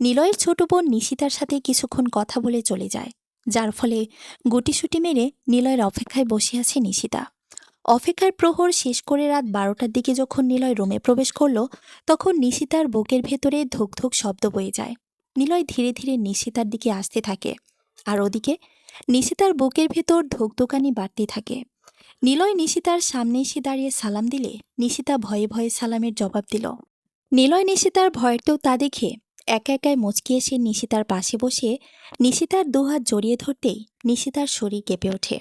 নিলয়ের ছোট বোন নিশিতার সাথে কিছুক্ষণ কথা বলে চলে যায়, যার ফলে গুটিসুটি মেরে নিলয়ের অপেক্ষায় বসে আছে নিশিতা। অপেক্ষার প্রহর শেষ করে রাত 12টার দিকে যখন নিলয় রুমে প্রবেশ করল, তখন নিশিতার বুকের ভেতরে ধুক ধুক শব্দ বয়ে যায়। নিলয় ধীরে ধীরে নিশিতার দিকে আসতে থাকে, আর ওদিকে নিশিতার বুকের ভেতর ধুকধুকানি বাড়তে থাকে। নিলয় নিশিতার সামনে এসে দাঁড়িয়ে সালাম দিলে নিশিতা ভয়ে ভয়ে সালামের জবাব দিল। নিলয় নিশিতার ভয়েরটাও তা দেখে একা একাই মুচকি এসে নিশিতার পাশে বসে নিশিতার দুহাত জড়িয়ে ধরতেই নিশিতার শরীর কেঁপে ওঠে।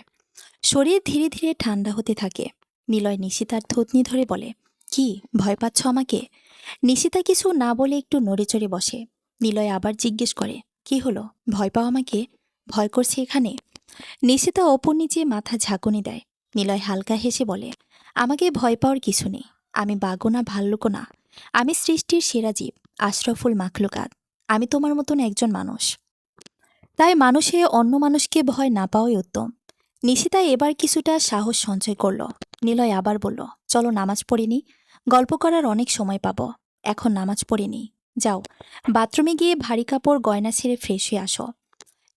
শরীর ধীরে ধীরে ঠান্ডা হতে থাকে। নিলয় নিশিতার থুতনি ধরে বলে, কি ভয় পাচ্ছ আমাকে? নিশিতা কিছু না বলে একটু নড়েচড়ে বসে। নিলয় আবার জিজ্ঞেস করে, কি হলো, ভয় পাও আমাকে? ভয় করছে এখানে? নিশিতা অপর নিচে মাথা ঝাঁকুনি দেয়। নিলয় হালকা হেসে বলে, আমাকে ভয় পাওয়ার কিছু নেই। আমি বাঘও না, ভাল্লুকও না। আমি সৃষ্টির সেরা জীব, আশরাফুল মাখলুকাত। আমি তোমার মতন একজন মানুষ, তাই মানুষে অন্য মানুষকে ভয় না পাওয়াই উত্তম। নিশিতা এবার কিছুটা সাহস সঞ্চয় করল। নিলয় আবার বলল, চলো নামাজ পড়ে নি, গল্প করার অনেক সময় পাবো। এখন নামাজ পড়ে নি, যাও বাথরুমে গিয়ে ভারী কাপড় গয়না ছেড়ে ফ্রেশ হয়ে আসো।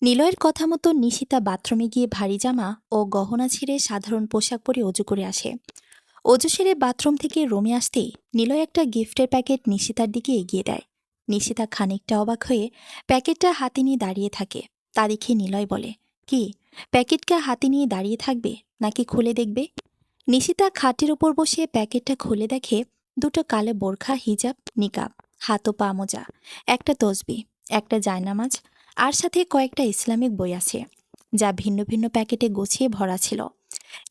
নিলয়ের কথা মতো নিশিতা বাথরুমে গিয়ে ভারী জামা ও গহনা ছেড়ে সাধারণ পোশাক পরে অজু করে আসে। অজু সেরে বাথরুম থেকে রুমে আসতেই নিলয় একটা গিফটের প্যাকেট নিশিতার দিকে এগিয়ে দেয়। নিশিতা খানিকটা অবাক হয়ে প্যাকেটটা হাতে নিয়ে দাঁড়িয়ে থাকে। তা দেখে নিলয় বলে, কি প্যাকেটটা হাতে নিয়ে দাঁড়িয়ে থাকবে নাকি খুলে দেখবে? নিশিতা খাটের ওপর বসে প্যাকেটটা খুলে দেখে দুটো কালো বোরখা, হিজাব, নিকাব, হাত ও পা মোজা, একটা তসবি, একটা জায়নামাজ, আর সাথে কয়েকটা ইসলামিক বই আছে, যা ভিন্ন ভিন্ন প্যাকেটে গুছিয়ে ভরা ছিল।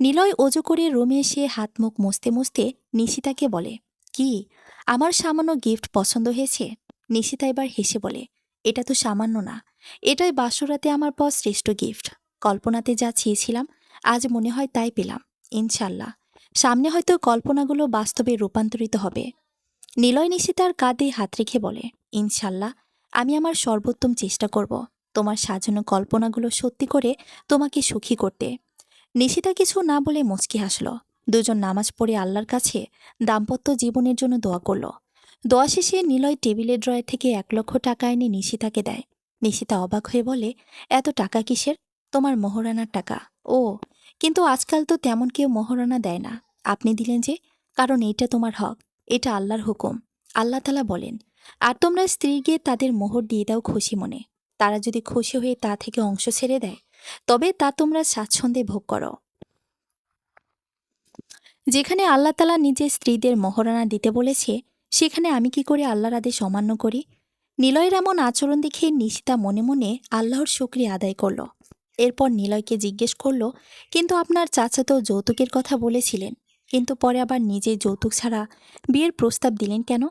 নিলয় অজু করে রুমে এসে হাত মুখ মুছতে মুছতে নিশিতাকে বলে, কি আমার সামান্য গিফট পছন্দ হয়েছে? নিশিতা এবার হেসে বলে, এটা তো সামান্য না, এটাই বাসরাতে আমার পর শ্রেষ্ঠ গিফট। কল্পনাতে যা চেয়েছিলাম আজ মনে হয় তাই পেলাম। ইনশাল্লাহ সামনে হয়তো কল্পনাগুলো বাস্তবে রূপান্তরিত হবে। নিলয় নিশিতার কাঁধে হাত রেখে বলে, ইনশাল্লাহ আমি আমার সর্বোত্তম চেষ্টা করব তোমার সাজানো কল্পনাগুলো সত্যি করে তোমাকে সুখী করতে। নিশিতা কিছু না বলে মুচকি হাসল। দুজন নামাজ পড়ে আল্লাহর কাছে দাম্পত্য জীবনের জন্য দোয়া করল। দোয়া শেষে নিলয় টেবিলের ড্রয়ার থেকে 1,00,000 টাকা এনে নিশিতাকে দেয়। নিশিতা অবাক হয়ে বলে, এত টাকা কিসের? তোমার মোহরানার টাকা। ও, কিন্তু আজকাল তো তেমন কেউ মোহরানা দেয় না, আপনি দিলেন যে? কারণ এটা তোমার হক, এটা আল্লাহর হুকুম। আল্লাহ তাআলা বলেন, আর তোমরা স্ত্রীকে তাদের মোহর দিয়ে দাও খুশি মনে। তারা যদি খুশি হয়ে তা থেকে অংশ ছেড়ে দেয় তবে তা তোমরা স্বাচ্ছন্দ্যে ভোগ করো। যেখানে আল্লাহ তাআলা নিজের স্ত্রীদের মোহরানা দিতে বলেছে, সেখানে আমি কি করে আল্লাহর আদেশ অমান্য করি? নিলয়ের এমন আচরণ দেখে নিশিতা মনে মনে আল্লাহর শুকরিয়া আদায় করল। এরপর নিলয়কে জিজ্ঞেস করল, কিন্তু আপনার চাচা তো যৌতুকের কথা বলেছিলেন, কিন্তু পরে আবার নিজে যৌতুক ছাড়া বিয়ের প্রস্তাব দিলেন কেন?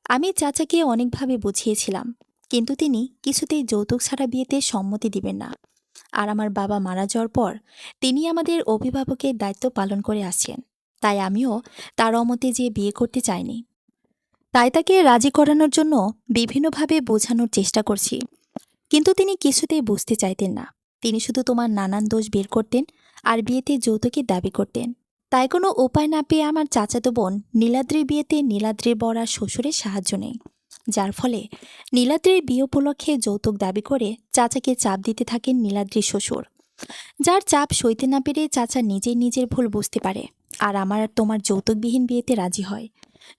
আমি চাচাকে অনেকভাবে বুঝিয়েছিলাম, কিন্তু তিনি কিছুতেই যৌতুক ছাড়া বিয়েতে সম্মতি দিবেন না। আর আমার বাবা মারা যাওয়ার পর তিনি আমাদের অভিভাবকের দায়িত্ব পালন করে আসছেন, তাই আমিও তার অমতে যেয়ে বিয়ে করতে চাইনি। তাই তাকে রাজি করানোর জন্য বিভিন্নভাবে বোঝানোর চেষ্টা করছি, কিন্তু তিনি কিছুতেই বুঝতে চাইতেন না। তিনি শুধু তোমার নানান দোষ বের করতেন আর বিয়েতে যৌতুকের দাবি করতেন। তাই কোনো উপায় না পেয়ে আমার চাচাতো বোন নীলাদ্রির বিয়েতে নীলাদ্রির বর আর শ্বশুরের সাহায্য নেই, যার ফলে নীলাদ্রির বিয়ে উপলক্ষে যৌতুক দাবি করে চাচাকে চাপ দিতে থাকেন নীলাদ্রির শ্বশুর। যার চাপ সইতে না পেরে চাচা নিজেই নিজের ভুল বুঝতে পারে আর আমার আর তোমার যৌতুকবিহীন বিয়েতে রাজি হয়।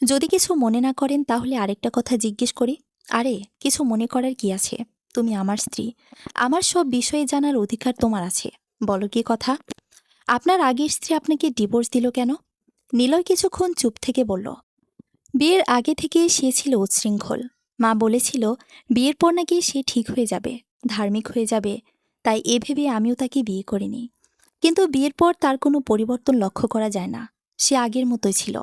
যদি কিছু মনে না করেন তাহলে আরেকটা কথা জিজ্ঞেস করি। আরে, কিছু মনে করার কি আছে? তুমি আমার স্ত্রী, আমার সব বিষয়ে জানার অধিকার তোমার আছে। বলো কি কথা? আপনার আগের স্ত্রী আপনাকে ডিভোর্স দিল কেন? নিলয় কিছুক্ষণ চুপ থেকে বলল, বিয়ের আগে থেকে সে ছিল উচ্ছৃঙ্খল। মা বলেছিল বিয়ের পর নাকি সে ঠিক হয়ে যাবে, ধার্মিক হয়ে যাবে, তাই এ ভেবে আমিও তাকে বিয়ে করিনি। কিন্তু বিয়ের পর তার কোনো পরিবর্তন লক্ষ্য করা যায় না, সে আগের মতোই ছিল।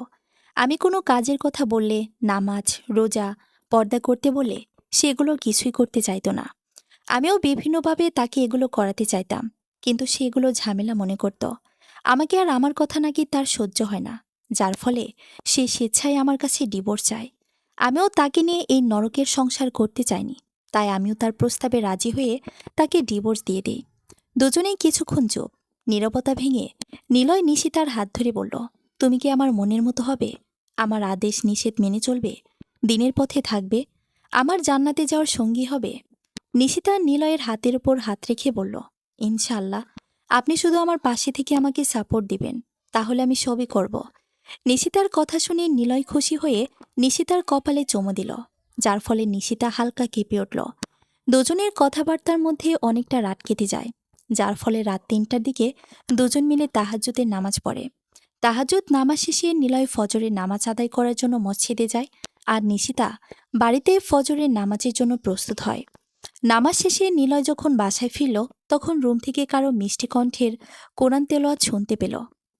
আমি কোনো কাজের কথা বললে, নামাজ, রোজা, পর্দা করতে বললে সে এগুলো কিছুই করতে চাইতো না। আমিও বিভিন্নভাবে তাকে এগুলো করাতে চাইতাম, কিন্তু সে এগুলো ঝামেলা মনে করত। আমাকে আর আমার কথা নাকি তার সহ্য হয় না, যার ফলে সে স্বেচ্ছায় আমার কাছে ডিভোর্স চায়। আমিও তাকে নিয়ে এই নরকের সংসার করতে চাইনি, তাই আমিও তার প্রস্তাবে রাজি হয়ে তাকে ডিভোর্স দিয়ে দিই। দুজনেই কিছুক্ষণ চুপ। নীরবতা ভেঙে নিলয় নিশিতার হাত ধরে বলল, তুমি কি আমার মনের মতো হবে? আমার আদেশ নিষেধ মেনে চলবে? দিনের পথে থাকবে? আমার জান্নাতে যাওয়ার সঙ্গী হবে? নিশিতা নিলয়ের হাতের ওপর হাত রেখে বলল, ইনশাআল্লাহ, আপনি শুধু আমার পাশে থেকে আমাকে সাপোর্ট দিবেন, তাহলে আমি সবই করব। নিশিতার কথা শুনে নিলয় খুশি হয়ে নিশিতার কপালে চুমু দিল, যার ফলে নিশিতা হালকা কেঁপে উঠল। দুজনের কথাবার্তার মধ্যে অনেকটা রাত কেটে যায়, যার ফলে রাত 3টার দিকে দুজন মিলে তাহাজ্জুদের নামাজ পড়ে। তাহাজ্জুদ নামাজ শেষে নিলয় ফজরের নামাজ আদায় করার জন্য মসজিদে যায়, আর নিশিতা বাড়িতে ফজরের নামাজের জন্য প্রস্তুত হয়। নামাজ শেষে নিলয় যখন বাসায় ফিরল, তখন রুম থেকে কারো মিষ্টি কণ্ঠের কোরআন তেলাওয়াত শুনতে পেল।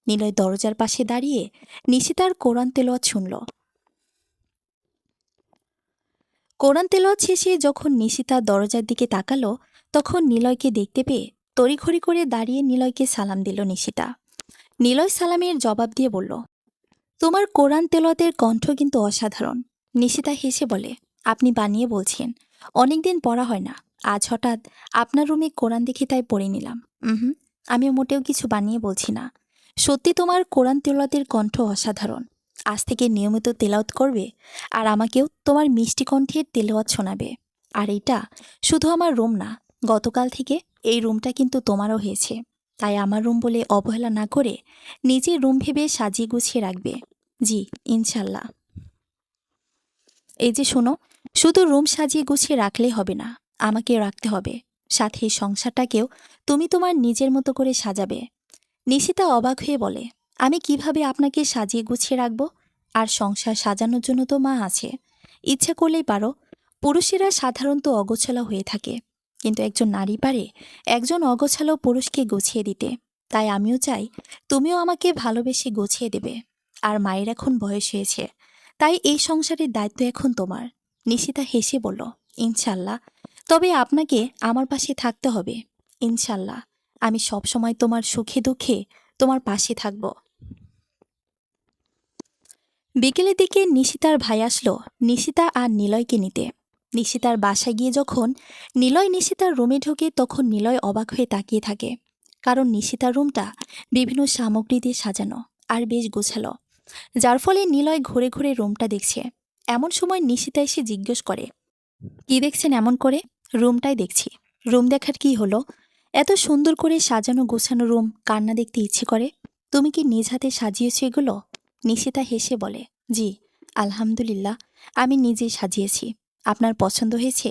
নিলয় দরজার পাশে দাঁড়িয়ে নিশিতার কোরআন তেলাওয়াত শুনল। কোরআন তেলাওয়াত শেষে যখন নিশিতা দরজার দিকে তাকালো, তখন নিলয়কে দেখতে পেয়ে তড়িঘড়ি করে দাঁড়িয়ে নিলয়কে সালাম দিল নিশিতা। নিলয় সালামের জবাব দিয়ে বলল, তোমার কোরআন তেলাওয়াতের কণ্ঠ কিন্তু অসাধারণ। নিশিতা হেসে বলে, আপনি বানিয়ে বলছেন, অনেকদিন পড়া হয় না, আজ হঠাৎ আপনার রুমে কোরআন দেখে তাই পড়ে নিলাম। হুম, আমি মোটেও কিছু বানিয়ে বলছি না, সত্যি তোমার কোরআন তেলাওয়াতের কণ্ঠ অসাধারণ। আজ থেকে নিয়মিত তেলাওয়াত করবে, আর আমাকেও তোমার মিষ্টি কণ্ঠের তেলাওয়াত শোনাবে। আর এটা শুধু আমার রুম না, গতকাল থেকে এই রুমটা কিন্তু তোমারও হয়েছে, তাই আমার রুম বলে অবহেলা না করে নিজের রুম ভেবে সাজিয়ে গুছিয়ে রাখবে। জি, ইনশাল্লাহ। এই যে শোনো, শুধু রুম সাজিয়ে গুছিয়ে রাখলেই হবে না, আমাকে রাখতে হবে, সাথে এই সংসারটাকেও তুমি তোমার নিজের মতো করে সাজাবে। নিশিতা অবাক হয়ে বলে, আমি কিভাবে আপনাকে সাজিয়ে গুছিয়ে রাখব? আর সংসার সাজানোর জন্য তো মা আছে, ইচ্ছা করলেই পারো। পুরুষেরা সাধারণত অগোছালো হয়ে থাকে, কিন্তু একজন নারী পারে একজন অগোছালো পুরুষকে গুছিয়ে দিতে। তাই আমিও চাই তুমিও আমাকে ভালোবেসে গুছিয়ে দেবে। আর মায়ের এখন বয়স হয়েছে, তাই এই সংসারের দায়িত্ব এখন তোমার। নিশিতা হেসে বলল, ইনশাল্লাহ। তবে আপনাকে আমার পাশে থাকতে হবে। ইনশাল্লাহ, আমি সবসময় তোমার সুখে দুঃখে তোমার পাশে থাকব। বিকেলের দিকে নিশিতার ভাই আসলো নিশিতা আর নিলয়কে নিতে। নিশিতার বাসায় গিয়ে যখন নিলয় নিশিতার রুমে ঢোকে তখন নিলয় অবাক হয়ে তাকিয়ে থাকে, কারণ নিশিতার রুমটা বিভিন্ন সামগ্রী দিয়ে সাজানো আর বেশ গোছালো, যার ফলে নিলয় ঘুরে ঘুরে রুমটা দেখছে। এমন সময় নিশিতা এসে জিজ্ঞেস করে, কি দেখছেন এমন করে? রুমটাই দেখছি। রুম দেখার কি হলো? এত সুন্দর করে সাজানো গোছানো রুম কার না দেখতে ইচ্ছে করে? তুমি কি নিজ হাতে সাজিয়েছো এগুলো? নিশিতা হেসে বলে, জি, আলহামদুলিল্লাহ, আমি নিজেই সাজিয়েছি। আপনার পছন্দ হয়েছে?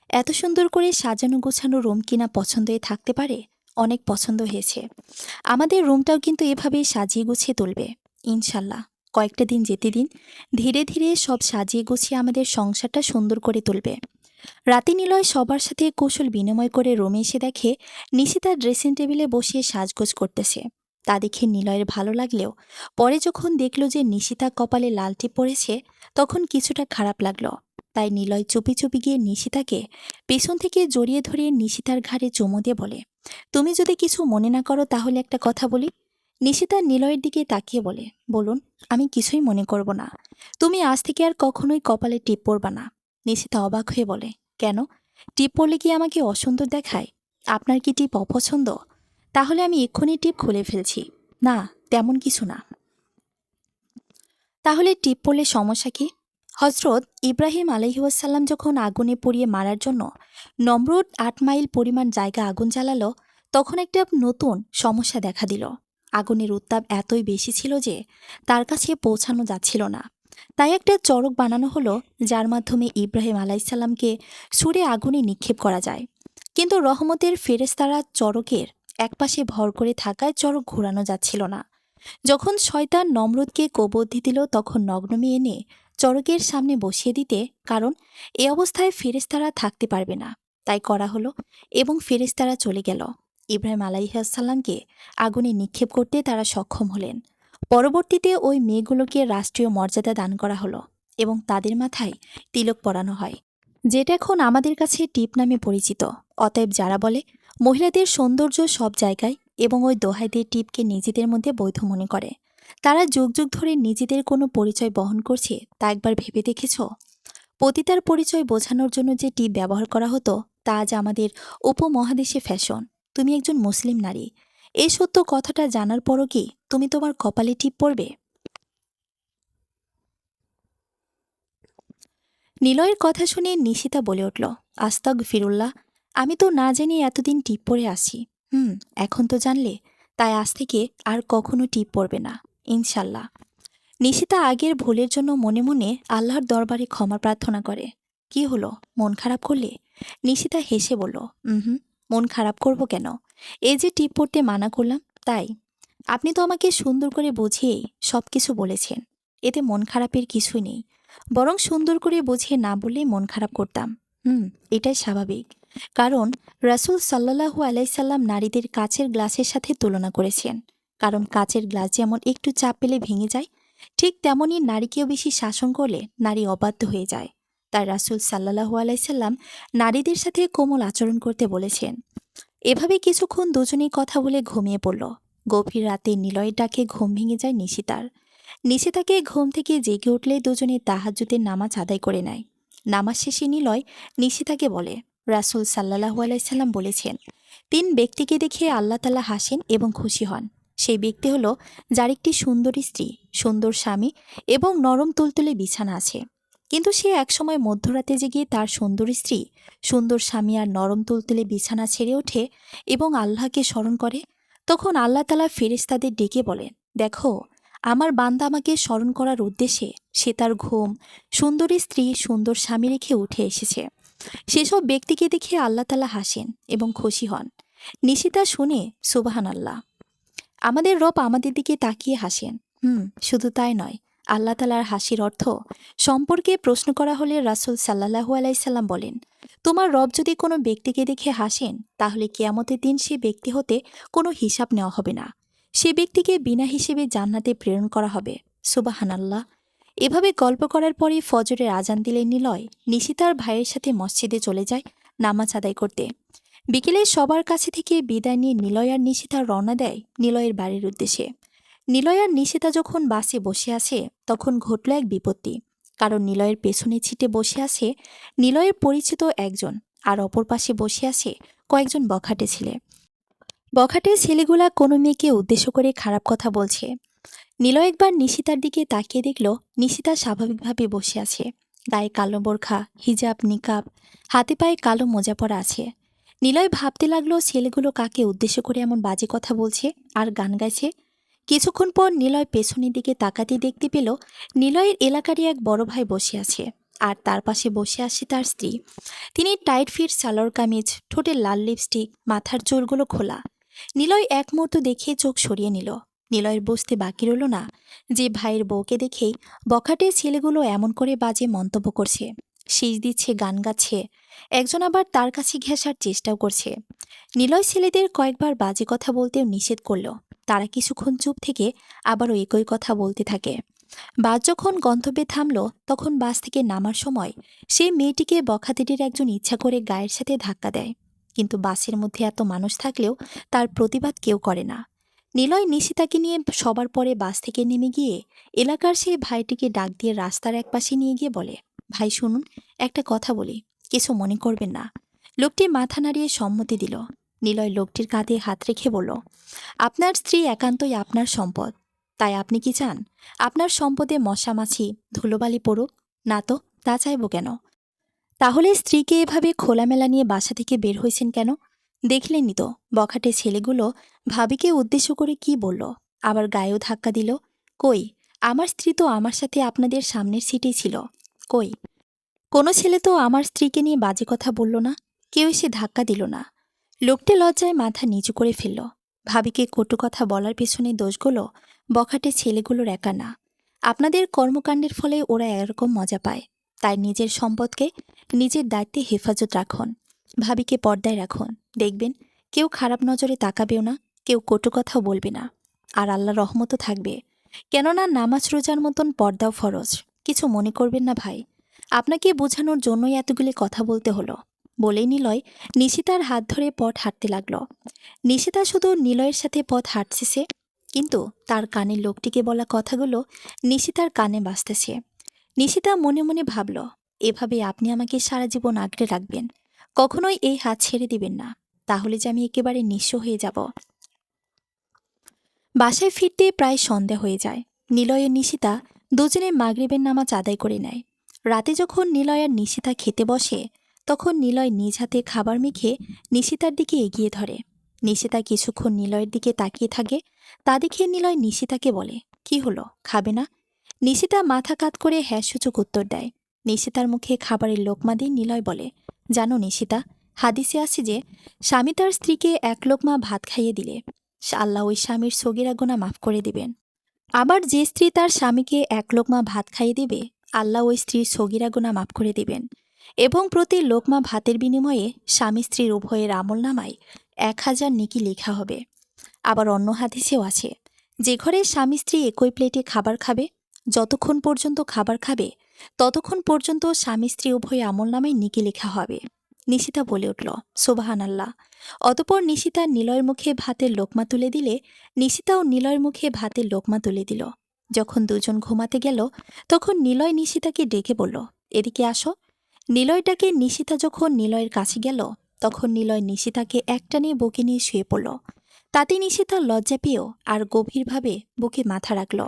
এত সুন্দর করে সাজানো গোছানো রুম কিনা পছন্দ হয়ে থাকতে পারে? অনেক পছন্দ হয়েছে। আমাদের রুমটাও কিন্তু এভাবেই সাজিয়ে গুছিয়ে তুলবে ইনশাল্লাহ। কয়েকটা দিন যেতে দিন, ধীরে ধীরে সব সাজিয়ে গুছিয়ে আমাদের সংসারটা সুন্দর করে তুলবে। রাতে নিলয় সবার সাথে কৌশল বিনিময় করে রুমে এসে দেখে নিশিতা ড্রেসিং টেবিলে বসিয়ে সাজগোজ করতেছে। তা দেখে নিলয়ের ভালো লাগলেও পরে যখন দেখল যে নিশিতা কপালে লাল টিপ পড়েছে, তখন কিছুটা খারাপ লাগলো। তাই নিলয় চুপি চুপি গিয়ে নিশিতাকে পেছন থেকে জড়িয়ে ধরে নিশিতার ঘাড়ে চুমু দিয়ে বলে, তুমি যদি কিছু মনে না করো তাহলে একটা কথা বলি। নিশিতা নিলয়ের দিকে তাকিয়ে বলে, বলুন। আমি কিছুই মনে করব না। তুমি আজ থেকে আর কখনোই কপালে টিপ পরবা না। নিশিতা অবাক হয়ে বলে, কেন? টিপ পরলে কি আমাকে অসুন্দর দেখায়? আপনার কি টিপ অপছন্দ? তাহলে আমি এক্ষুনি টিপ খুলে ফেলছি। না, তেমন কিছু না। তাহলে টিপ পরলে সমস্যা কি? হজরত ইব্রাহিম আলাইহিওয়াসাল্লাম যখন আগুনে পুড়িয়ে মারার জন্য নমরুদ ৮ মাইল পরিমাণ জায়গা আগুন জ্বালালো, তখন একটা নতুন সমস্যা দেখা দিল। আগুনের উত্তাপ এতই বেশি ছিল যে তার কাছে পৌঁছানো যাচ্ছিল না। তাই একটা চড়ক বানানো হলো, যার মাধ্যমে ইব্রাহিম আলাইসাল্লামকে ছুঁড়ে আগুনে নিক্ষেপ করা যায়। কিন্তু রহমতের ফেরেশতারা চড়কের একপাশে ভর করে থাকায় চড়ক ঘোরানো যাচ্ছিল না। যখন শয়তান নমরুদকে কবুদ্ধি দিল, তখন নগ্ন মেয়ে এনে চড়কের সামনে বসিয়ে দিতে, কারণ এ অবস্থায় ফেরেশতারা থাকতে পারবে না, তাই করা হলো এবং ফেরেশতারা চলে গেল। ইব্রাহিম আলাইহিসসালামকে আগুনে নিক্ষেপ করতে তারা সক্ষম হলেন। পরবর্তীতে ওই মেয়েগুলোকে রাষ্ট্রীয় মর্যাদা দান করা হলো এবং তাদের মাথায় তিলক পরানো হয়, যেটা এখন আমাদের কাছে টিপ নামে পরিচিত। অতএব যারা বলে মহিলাদের সৌন্দর্য সব জায়গায় এবং ওই দোহাই দিয়ে টিপকে নিজেদের মধ্যে বৈধ মনে করে, তারা যুগ যুগ ধরে নিজেদের কোনো পরিচয় বহন করছে তা একবার ভেবে দেখেছ? পতিতার পরিচয় বোঝানোর জন্য যে টিপ ব্যবহার করা হতো তা আজ আমাদের উপমহাদেশে ফ্যাশন। তুমি একজন মুসলিম নারী, এই সত্য কথাটা জানার পরও কি তুমি তোমার কপালে টিপ পরবে? নিলয়ের কথা শুনে নিশিতা বলে উঠল, আস্তাগ ফিরুল্লাহ, আমি তো না জেনে এতদিন টিপ পরে আসি। এখন তো জানলে, তাই আজ থেকে আর কখনো টিপ পরবে না ইনশাল্লাহ। নিশিতা আগের ভুলের জন্য মনে মনে আল্লাহর দরবারে ক্ষমা প্রার্থনা করে। কি হলো, মন খারাপ করলে? নিশিতা হেসে বলল, মন খারাপ করব কেন? এই যে টিপ পরতে মানা করলাম তাই। আপনি তো আমাকে সুন্দর করে বুঝিয়েই সবকিছু বলেছেন, এতে মন খারাপের কিছুই নেই। বরং সুন্দর করে বুঝিয়ে না বললেই মন খারাপ করতাম। এটাই স্বাভাবিক। কারণ রাসূল সাল্লাল্লাহু আলাইসাল্লাম নারীদের কাচের গ্লাসের সাথে তুলনা করেছেন। কারণ কাচের গ্লাস যেমন একটু চাপ পেলে ভেঙে যায়, ঠিক তেমনই নারীকেও বেশি শাসন করলে নারী অবাধ্য হয়ে যায়। তাই রাসূল সাল্লাল্লাহু আলাইসাল্লাম নারীদের সাথে কোমল আচরণ করতে বলেছেন। এভাবে কিছুক্ষণ দুজনেই কথা বলে ঘুমিয়ে পড়ল। গভীর রাতে নিলয়ের ডাকে ঘুম ভেঙে যায় নিশিতার। নিশিতাকে ঘুম থেকে জেগে উঠলে দুজনে তাহাজ্জুদের নামাজ আদায় করে নেয়। নামাজ শেষে নিলয় নিশিতাকে বলে, রাসূল সাল্লাল্লাহু আলাইসাল্লাম বলেছেন, ৩ ব্যক্তিকে দেখে আল্লাহ তাআলা হাসেন এবং খুশি হন। সেই ব্যক্তি হলো যার একটি সুন্দরী স্ত্রী, সুন্দর স্বামী এবং নরম তুলতুলে বিছানা আছে। কিন্তু সে একসময় মধ্যরাতে জেগে তার সুন্দরী স্ত্রী, সুন্দর স্বামী আর নরম তুলতুলে বিছানা ছেড়ে ওঠে এবং আল্লাহকে স্মরণ করে। তখন আল্লাহ তাআলা ফেরেশতাদের ডেকে বলেন, দেখো, আমার বান্দা আমাকে স্মরণ করার উদ্দেশ্যে সে তার ঘুম, সুন্দরী স্ত্রী, সুন্দর স্বামী রেখে উঠে এসেছে। সেসব ব্যক্তিকে দেখে আল্লাহ তাআলা হাসেন এবং খুশি হন। নিশিতা শুনে সুবহানাল্লাহ, আমাদের রব আমাদের দিকে তাকিয়ে হাসেন। শুধু তাই নয়, আল্লাহ তালার হাসির অর্থ সম্পর্কে প্রশ্ন করা হলে রাসূল সাল্লাল্লাহু আলাইসাল্লাম বলেন, তোমার রব যদি কোনো ব্যক্তিকে দেখে হাসেন তাহলে কিয়ামতের দিন সে ব্যক্তি হতে কোনো হিসাব নেওয়া হবে না, সে ব্যক্তিকে বিনা হিসেবে জান্নাতে প্রেরণ করা হবে। সুবাহানাল্লাহ। এভাবে গল্প করার পরে ফজরের আজান দিলে নিলয় নিশিতার ভাইয়ের সাথে মসজিদে চলে যায় নামাজ আদায় করতে। বিকেলে সবার কাছে থেকে বিদায় নিয়ে নিলয় আর নিশিতা রওনা দেয় নিলয়ের বাড়ির উদ্দেশ্যে। নিলয় আর নিশিতা যখন বাসে বসে আছে তখন ঘটল এক বিপত্তি। কারণ নিলয়ের পেছনে ছিটে বসে আছে নিলয়ের পরিচিত একজন, আর অপর পাশে বসে আছে কয়েকজন বখাটে ছেলে। বখাটে ছেলেগুলা কোনো মেয়েকে উদ্দেশ্য করে খারাপ কথা বলছে। নিলয় একবার নিশিতার দিকে তাকিয়ে দেখল নিশিতা স্বাভাবিকভাবে বসে আছে, গায়ে কালো বোরখা, হিজাব, নিকাব, হাতে পায়ে কালো মোজা পরা আছে। নিলয় ভাবতে লাগলো ছেলেগুলো কাকে উদ্দেশ্য করে এমন বাজে কথা বলছে আর গান গাইছে। কিছুক্ষণ পর নিলয় পেছনের দিকে তাকাতে দেখতে পেল নিলয়ের এলাকারই এক বড় ভাই বসে আছে, আর তার পাশে বসে আছে তার স্ত্রী। তিনি টাইট ফিট সালোয়ার কামিজ, ঠোঁটে লাল লিপস্টিক, মাথার চুলগুলো খোলা। নিলয় এক মুহূর্ত দেখে চোখ সরিয়ে নিল। নিলয়ের বুঝতে বাকি রইল না যে ভাইয়ের বউকে দেখেই বখাটে ছেলেগুলো এমন করে বাজে মন্তব্য করছে, শীষ দিচ্ছে, গান গাচ্ছে, একজন আবার তার কাছে ঘেঁষার চেষ্টাও করছে। নিলয় ছেলেদের কয়েকবার বাজে কথা বলতেও নিষেধ করল। তারা কিছুক্ষণ চুপ থেকে আবারও একই কথা বলতে থাকে। বাস যখন গন্তব্যে থামল তখন বাস থেকে নামার সময় সেই মেয়েটিকে বখাটেটির একজন ইচ্ছা করে গায়ের সাথে ধাক্কা দেয়। কিন্তু বাসের মধ্যে এত মানুষ থাকলেও তার প্রতিবাদ কেউ করে না। নিলয় নিশিতাকে নিয়ে সবার পরে বাস থেকে নেমে গিয়ে এলাকার সেই ভাইটিকে ডাক দিয়ে রাস্তার একপাশে নিয়ে গিয়ে বলে, ভাই শুনুন, একটা কথা বলি, কিছু মনে করবেন না। লোকটি মাথা নাড়িয়ে সম্মতি দিল। নিলয় লোকটির কাঁধে হাত রেখে বলল, আপনার স্ত্রী একান্তই আপনার সম্পদ, তাই আপনি কি চান আপনার সম্পদে মশামাছি, ধুলোবালি পড়ুক? না তো, তা চাইব কেন? তাহলে স্ত্রীকে এভাবে খোলামেলা নিয়ে বাসা থেকে বের হয়েছেন কেন? দেখলেনই তো বখাটে ছেলেগুলো ভাবিকে উদ্দেশ্য করে কি বলল, আবার গায়েও ধাক্কা দিল। কই, আমার স্ত্রী তো আমার সাথে আপনাদের সামনের সিটেই ছিল। কই, কোনো ছেলে তো আমার স্ত্রীকে নিয়ে বাজে কথা বলল না, কেউ এসে ধাক্কা দিল না। লোকটি লজ্জায় মাথা নিচু করে ফেলল। ভাবিকে কটু কথা বলার পেছনে দোষগুলো বখাটে ছেলেগুলোর একা না। আপনাদের কর্মকাণ্ডের ফলে ওরা এরকম মজা পায়। তাই নিজের সম্পদকে নিজের দায়িত্বে হেফাজত রাখুন, ভাবিকে পর্দায় রাখুন, দেখবেন কেউ খারাপ নজরে তাকাবেও না, কেউ কটু কথাও বলবে না, আর আল্লাহ রহমতও থাকবে। কেননা নামাজ রোজার মতন পর্দাও ফরজ। কিছু মনে করবেন না ভাই, আপনাকে বোঝানোর জন্যই এতগুলি কথা বলতে হলো। বলেই নিলয় নিশিতার হাত ধরে পথ হাঁটতে লাগল। নিশিতা শুধু নিলয়ের সাথে পথ হাঁটছে, কিন্তু তার কানে লোকটিকে বলা কথাগুলো নিশিতার কানে বাজতেছে। নিশিতা মনে মনে ভাবল, এভাবে আপনি আমাকে সারা জীবন আগলে রাখবেন, কখনোই এই হাত ছেড়ে দিবেন না, তাহলে যে আমি একেবারে নিঃস্ব হয়ে যাব। বাসায় ফিরতে প্রায় সন্ধ্যা হয়ে যায়। নিলয় ও নিশিতা দুজনে মাগরিবের নামাজ আদায় করে নেয়। রাতে যখন নিলয় আর নিশিতা খেতে বসে তখন নিলয় নিজ হাতে খাবার মেখে নিশিতার দিকে এগিয়ে ধরে। নিশিতা কিছুক্ষণ নিলয়ের দিকে তাকিয়ে থাকে। তা দেখে নিলয় নিশিতাকে বলে, কি হলো, খাবে না? নিশিতা মাথা কাত করে হ্যাঁ সূচক উত্তর দেয়। নিশিতার মুখে খাবারের লোকমা দিয়ে নিলয় বলে, জানো নিশিতা, হাদিসে আছে যে স্বামী তার স্ত্রীকে এক লোকমা ভাত খাইয়ে দিলে আল্লাহ ওই স্বামীর সগীরা গুনাহ মাফ করে দিবেন। আবার যে স্ত্রী তার স্বামীকে এক লোকমা ভাত খাইয়ে দিবে আল্লাহ ওই স্ত্রীর সগীরা গুনাহ মাফ করে দিবেন, এবং প্রতি লোকমা ভাতের বিনিময়ে স্বামী স্ত্রীর উভয়ের আমলনামায় 1000 নেকি লেখা হবে। আবার অন্য হাদিসেও আছে, যে ঘরে স্বামী স্ত্রী একই প্লেটে খাবার খাবে, যতক্ষণ পর্যন্ত খাবার খাবে ততক্ষণ পর্যন্ত স্বামী স্ত্রী উভয় আমলনামায় নেকি লেখা হবে। নিশিতা বলে উঠল, সুবহানাল্লাহ। অতঃপর নিশিতা নিলয়ের মুখে ভাতের লোকমা তুলে দিলে নিশিতাও নিলয়ের মুখে ভাতের লোকমা তুলে দিল। যখন দুজন ঘুমাতে গেল তখন নিলয় নিশিতাকে ডেকে বলল, এদিকে আসো। নিলয়টাকে নিশিতা যখন নিলয়ের কাছে গেল তখন নিলয় নিশিতাকে একটানে বুকে নিয়ে শুয়ে পড়ল। তাতে নিশিতা লজ্জা পেয়েও আর গভীরভাবে বুকে মাথা রাখল।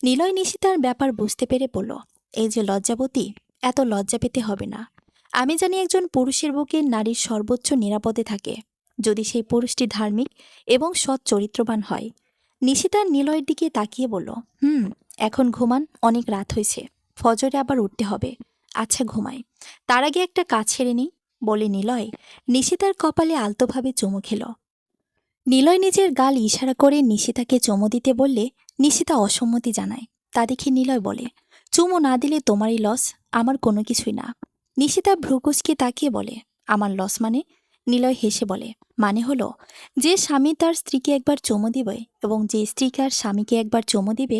নিলয় নিশিতার ব্যাপার বুঝতে পেরে বলল, এই যে লজ্জাবতী, এত লজ্জা পেতে হবে না। আমি জানি একজন পুরুষের বুকে নারীর সর্বোচ্চ নিরাপদে থাকে, যদি সেই পুরুষটি ধার্মিক এবং সৎ চরিত্রবান হয়। নিশিতা নিলয়ের দিকে তাকিয়ে বলল, এখন ঘুমান, অনেক রাত হয়েছে, ফজরে আবার উঠতে হবে। আচ্ছা ঘুমাই, তার আগে একটা কাজ সেরে নিই, বলে নিলয় নিশিতার কপালে আলতোভাবে চুমু খেল। নিলয় নিজের গাল ইশারা করে নিশিতাকে চুমু দিতে বললে নিশিতা অসম্মতি জানায়। তা দেখে নিলয় বলে, চুমু না দিলে তোমারই লস, আমার কোনো কিছুই না। নিশিতা ভ্রুকুচকে তাকিয়ে বলে, আমার লস মানে? নিলয় হেসে বলে, মানে হলো যে স্বামী তার স্ত্রীকে একবার চুমু দিবে এবং যে স্ত্রী তার স্বামীকে একবার চুমু দিবে,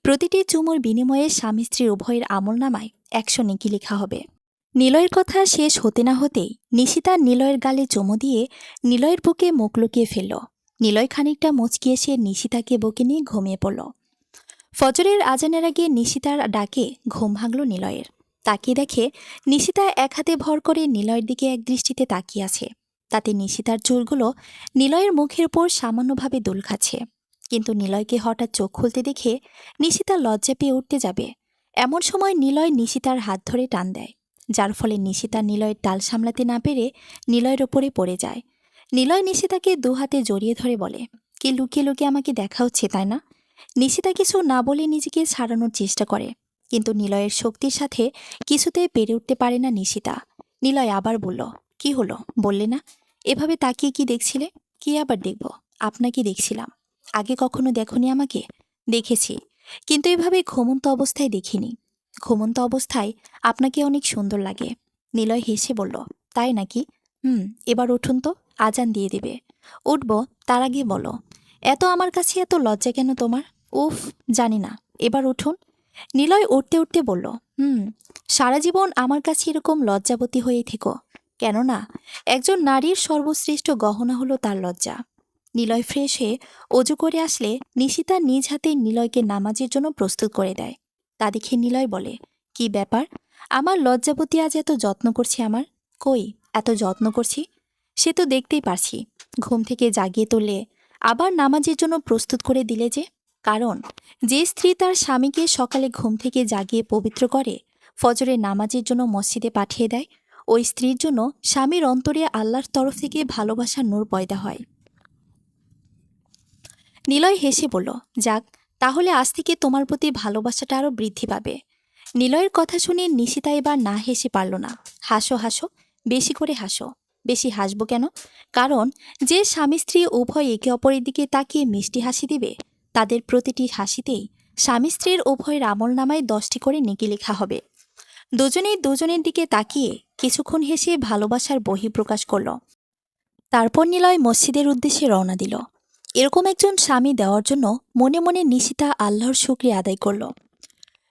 প্রতিটি চুমুর বিনিময়ে স্বামী স্ত্রীর উভয়ের আমলনামায় 100 নেকি লেখা হবে। নিলয়ের কথা শেষ হতে না হতেই নিশিতা নিলয়ের গালে চুমু দিয়ে নিলয়ের বুকে মুখ লুকিয়ে ফেলল। নিলয় খানিকটা মুচকি এসে নিশিতাকে বুকে নিয়ে ঘুমিয়ে পড়ল। ফজরের আজানের আগে নিশিতার ডাকে ঘুম ভাঙল নিলয়ের। তাকিয়ে দেখে নিশিতা এক হাতে ভর করে নিলয়ের দিকে এক দৃষ্টিতে তাকিয়ে আছে। তাতে নিশিতার চুলগুলো নিলয়ের মুখের উপর সামান্যভাবে দোল খাচ্ছে। কিন্তু নিলয়কে হঠাৎ চোখ খুলতে দেখে নিশিতা লজ্জা পেয়ে উঠতে যাবে, এমন সময় নিলয় নিশিতার হাত ধরে টান দেয়, যার ফলে নিশিতা নিলয়ের টাল সামলাতে না পেরে নিলয়ের ওপরে পড়ে যায়। নিলয় নিশিতাকে দু হাতে জড়িয়ে ধরে বলে, কি লুকিয়ে লুকিয়ে আমাকে দেখা হচ্ছে তাই না? নিশিতা কিছু না বলে নিজেকে ছাড়ানোর চেষ্টা করে, কিন্তু নিলয়ের শক্তির সাথে কিছুতেই পেরে উঠতে পারে না নিশিতা। নিলয় আবার বলল, কি হলো বললে না? এভাবে তাকিয়ে কি দেখছিলে? কি আবার দেখব, আপনাকে দেখছিলাম। আগে কখনো দেখনি আমাকে? দেখেছি, কিন্তু এভাবে ঘুমন্ত অবস্থায় দেখিনি। ঘুমন্ত অবস্থায় আপনাকে অনেক সুন্দর লাগে। নিলয় হেসে বলল, তাই নাকি? এবার উঠুন তো, আজান দিয়ে দেবে। উঠব, তার আগে বলো, আমার কাছে এত লজ্জা কেন তোমার? উফ, জানি না, এবার উঠুন। নিলয় উঠতে উঠতে বলল, সারা জীবন আমার কাছে এরকম লজ্জাবতী হয়েই থেকো, কেননা একজন নারীর সর্বশ্রেষ্ঠ গহনা হলো তার লজ্জা। নিলয় ফ্রেশ হয়ে অজু করে আসলে নিশিতা নিজ হাতে নিলয়কে নামাজের জন্য প্রস্তুত করে দেয়। তা দেখে নিলয় বলে, কি ব্যাপার, আমার লজ্জাবতী আজ এত যত্ন করছে আমার? কই, এত যত্ন করছি সে তো দেখতেই পারছি। ঘুম থেকে জাগিয়ে তুললে আবার নামাজের জন্য প্রস্তুত করে দিলে যে? কারণ যে স্ত্রী তার স্বামীকে সকালে ঘুম থেকে জাগিয়ে পবিত্র করে ফজরের নামাজের জন্য মসজিদে পাঠিয়ে দেয়, ওই স্ত্রীর জন্য স্বামীর অন্তরে আল্লাহর তরফ থেকে ভালোবাসার নূর পয়দা হয়। নিলয় হেসে বলল, যাক, তাহলে আজ থেকে তোমার প্রতি ভালোবাসাটা আরও বৃদ্ধি পাবে। নিলয়ের কথা শুনে নিশিতা এবার না হেসে পারল না। হাসো হাসো, বেশি করে হাসো। বেশি হাসবো কেন? কারণ যে স্বামী স্ত্রী উভয় একে অপরের দিকে তাকিয়ে মিষ্টি হাসি দিবে, তাদের প্রতিটি হাসিতেই স্বামী স্ত্রীর উভয়ের আমলনামায় 10টি করে নেকি লেখা হবে। দুজনেই দুজনের দিকে তাকিয়ে কিছুক্ষণ হেসে ভালোবাসার বহিঃপ্রকাশ করল। তারপর নিলয় মসজিদের উদ্দেশ্যে রওনা দিল। এরকম একজন স্বামী দেওয়ার জন্য মনে মনে নিশিতা আল্লাহর শুকরিয়া আদায় করল।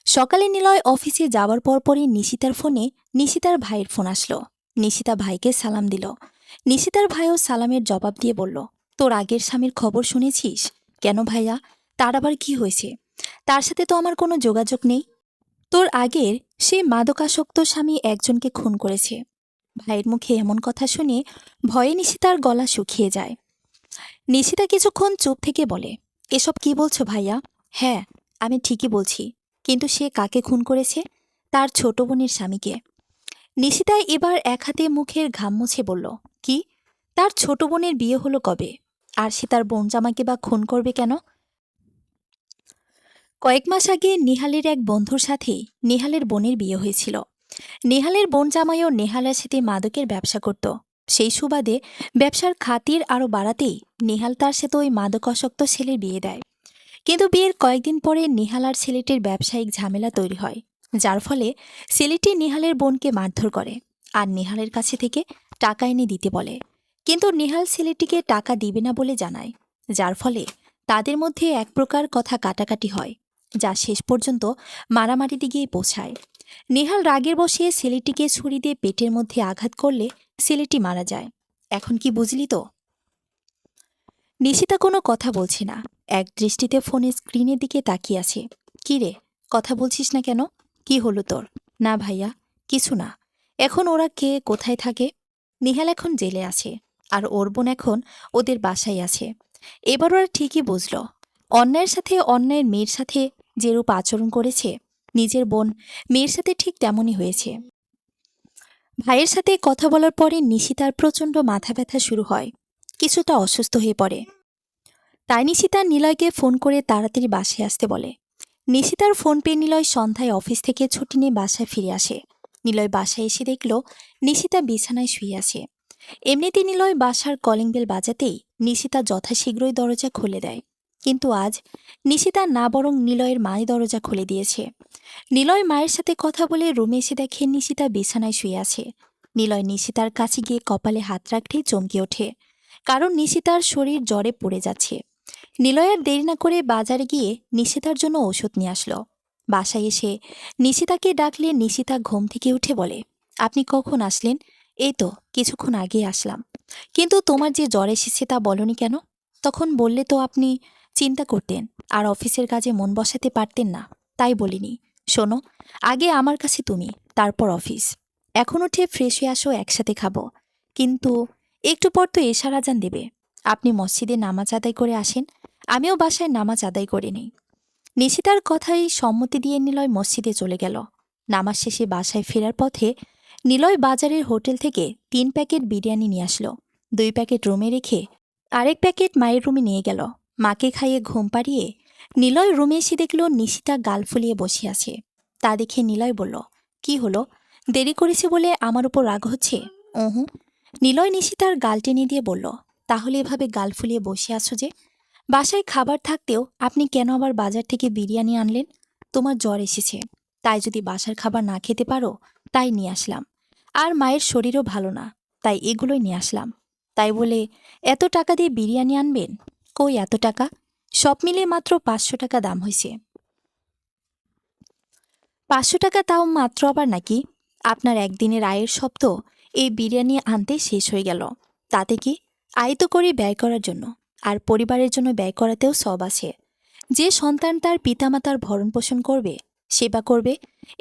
সকালে নিলয় অফিসে যাওয়ার পরপরই নিশিতার ফোনে নিশিতার ভাইয়ের ফোন আসলো। নিশিতা ভাইকে সালাম দিল। নিশিতার ভাইও সালামের জবাব দিয়ে বলল, তোর আগের স্বামীর খবর শুনেছিস? কেন ভাইয়া, তার আবার কি হয়েছে? তার সাথে তো আমার কোনো যোগাযোগ নেই। তোর আগের সে মাদকাসক্ত স্বামী একজনকে খুন করেছে। ভাইয়ের মুখে এমন কথা শুনে ভয়ে নিশিতার গলা শুকিয়ে যায়। নিশিতা কিছুক্ষণ চুপ থেকে বলে, এসব কি বলছো ভাইয়া? হ্যাঁ, আমি ঠিকই বলছি, কিন্তু সে কাকে খুন করেছে? তার ছোট বোনের স্বামীকে। নিশিতা এবার এক হাতে মুখের ঘাম মুছে বলল, কি? তার ছোট বোনের বিয়ে হলো কবে? আর সে তার বোন জামাকে বা খুন করবে কেন? কয়েক মাস আগে নিহালের এক বন্ধুর সাথে নেহালের বোনের বিয়ে হয়েছিল। নেহালের বোন জামাইও নেহালের সাথে মাদকের ব্যবসা করত। সেই সুবাদে ব্যবসার খাতির আরও বাড়াতেই নেহাল তার সাথে ওই মাদকাসক্ত ছেলের বিয়ে দেয়। কিন্তু বিয়ের কয়েকদিন পরে নেহাল আর ছেলেটির ব্যবসায়িক ঝামেলা তৈরি হয়, যার ফলে ছেলেটি নেহালের বোনকে মারধর করে আর নেহালের কাছে থেকে টাকা এনে দিতে বলে। কিন্তু নেহাল ছেলেটিকে টাকা দিবে না বলে জানায়, যার ফলে তাদের মধ্যে এক প্রকার কথা কাটাকাটি হয়, যা শেষ পর্যন্ত মারামারিতে গিয়ে পৌঁছায়। নেহাল রাগের বসে ছেলেটিকে ছুরি দিয়ে পেটের মধ্যে আঘাত করলে ছেলেটি মারা যায়। এখন কি বুঝলি তো? নিশিতা কোনো কথা বলছে না, এক দৃষ্টিতে ফোনের স্ক্রিনের দিকে তাকিয়ে আছে। কি রে, কথা বলছিস না কেন? কি হলো তোর? না ভাইয়া, কিছু না। এখন ওরা কে কোথায় থাকে? নিহাল এখন জেলে আছে, আর ওর বোন এখন ওদের বাসায় আছে। এবার ওরা ঠিকই বুঝল, অন্যায়ের সাথে অন্যায়ের মেয়ের সাথে যেরূপ আচরণ করেছে, নিজের বোন মেয়ের সাথে ঠিক তেমনই হয়েছে। ভাইয়ের সাথে কথা বলার পরে নিশিতার প্রচণ্ড মাথা ব্যথা শুরু হয়, কিছুটা অসুস্থ হয়ে পড়ে। তাই নিশিতা নিলয়কে ফোন করে তাড়াতাড়ি বাসায় আসতে বলে। নিশিতার ফোন পেয়ে নিলয় সন্ধ্যায় অফিস থেকে ছুটি নিয়ে বাসায় ফিরে আসে। নিলয় বাসায় এসে দেখল নিশিতা বিছানায় শুয়ে আছে। এমনিতে নিলয় বাসার কলিং বেল বাজাতেই নিশিতা যথাশীঘ্রই দরজা খুলে দেয়। কিন্তু আজ নিশিতা না বরং নিলয়ের মাই দরজা খুলে দিয়েছে। নিলয় মায়ের সাথে কথা বলে রুমে এসে দেখে নিশিতা বিছানায় শুয়ে আছে। নিলয় নিশিতার কাছে গিয়ে কপালে হাত রাখতেই চমকে ওঠে, কারণ নিশিতার শরীর জ্বরে পড়ে যাচ্ছে। নিলয় আর দেরি না করে বাজারে গিয়ে নিশিতার জন্য ওষুধ নিয়ে আসলো। বাসায় এসে নিশিতাকে ডাকলে নিশিতা ঘুম থেকে উঠে বলে, আপনি কখন আসলেন? এই তো কিছুক্ষণ আগে আসলাম। কিন্তু তোমার যে জ্বর এসেছে তা বলনি কেন? তখন বললে তো আপনি চিন্তা করতেন আর অফিসের কাজে মন বসাতে পারতেন না, তাই বলিনি। শোনো, আগে আমার কাছে তুমি, তারপর অফিস। এখন উঠে ফ্রেশ হয়ে আসো, একসাথে খাবো। কিন্তু একটু পর তো এশার আজান দেবে। আপনি মসজিদে নামাজ আদায় করে আসেন, আমিও বাসায় নামাজ আদায় করে নিই। নিশিতার কথাই সম্মতি দিয়ে নিলয় মসজিদে চলে গেল। নামাজ শেষে বাসায় ফেরার পথে নিলয় বাজারের হোটেল থেকে 3 প্যাকেট বিরিয়ানি নিয়ে আসলো। 2 প্যাকেট রুমে রেখে আরেক প্যাকেট মায়ের রুমে নিয়ে গেল। মাকে খাইয়ে ঘুম পাড়িয়ে নিলয় রুমে এসে দেখল নিশিতা গাল ফুলিয়ে বসে আছে। তা দেখে নিলয় বলল, কি হলো? দেরি করেছে বলে আমার উপর রাগ হচ্ছে? ওহু। নিলয় নিশিতার গাল টেনে দিয়ে বলল, তাহলে এভাবে গাল ফুলিয়ে বসে আছো যে? বাসায় খাবার থাকতেও আপনি কেন আবার বাজার থেকে বিরিয়ানি আনলেন? তোমার জ্বর এসেছে, তাই যদি বাসার খাবার না খেতে পারো তাই নিয়ে আসলাম। আর মায়ের শরীরও ভালো না, তাই এগুলোই নিয়ে আসলাম। তাই বলে এত টাকা দিয়ে বিরিয়ানি আনবেন? কই এত টাকা? সব মিলিয়ে মাত্র 500 টাকা দাম হয়েছে। 500 টাকা তাও মাত্র আবার নাকি? আপনার একদিনের আয়ের সব তো এই বিরিয়ানি আনতে শেষ হয়ে গেল। তাতে কি? আয় তো করি ব্যয় করার জন্য, আর পরিবারের জন্য ব্যয় করাতেও সব আছে। যে সন্তান তার পিতামাতার ভরণ পোষণ করবে, সেবা করবে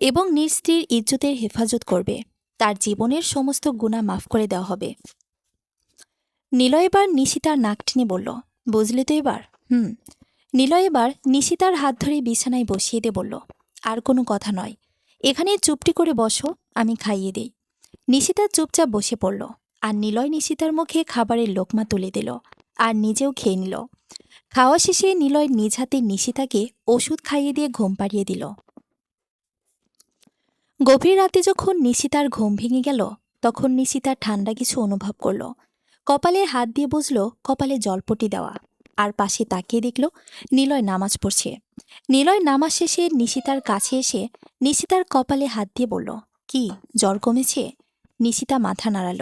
এবং নিজ স্ত্রীর ইজ্জতের হেফাজত করবে, তার জীবনের সমস্ত গুনাহ মাফ করে দেওয়া হবে। নিলয় এবার নিশিতার নাক টেনে বলল, বুঝলে তো এবার? নিলয় এবার নিশিতার হাত ধরে বিছানায় বসিয়ে দিয়ে বলল, আর কোনো কথা নয়, এখানে চুপটি করে বসো, আমি খাইয়ে দেই। নিশিতা চুপচাপ বসে পড়ল, আর নিলয় নিশিতার মুখে খাবারের লোকমা তুলে দিল আর নিজেও খেয়ে নিল। খাওয়া শেষে নিলয় নিজ হাতে নিশিতাকে ওষুধ খাইয়ে দিয়ে ঘুম পাড়িয়ে দিল। গভীর রাতে যখন নিশিতার ঘুম ভেঙে গেল, তখন নিশিতা ঠান্ডা কিছু অনুভব করল। কপালে হাত দিয়ে বুঝল কপালে জলপটি দেওয়া, আর পাশে তাকিয়ে দেখল নিলয় নামাজ পড়ছে। নিলয় নামাজ শেষে নিশিতার কাছে এসে নিশিতার কপালে হাত দিয়ে বলল, কি জ্বর কমেছে? নিশিতা মাথা নাড়াল,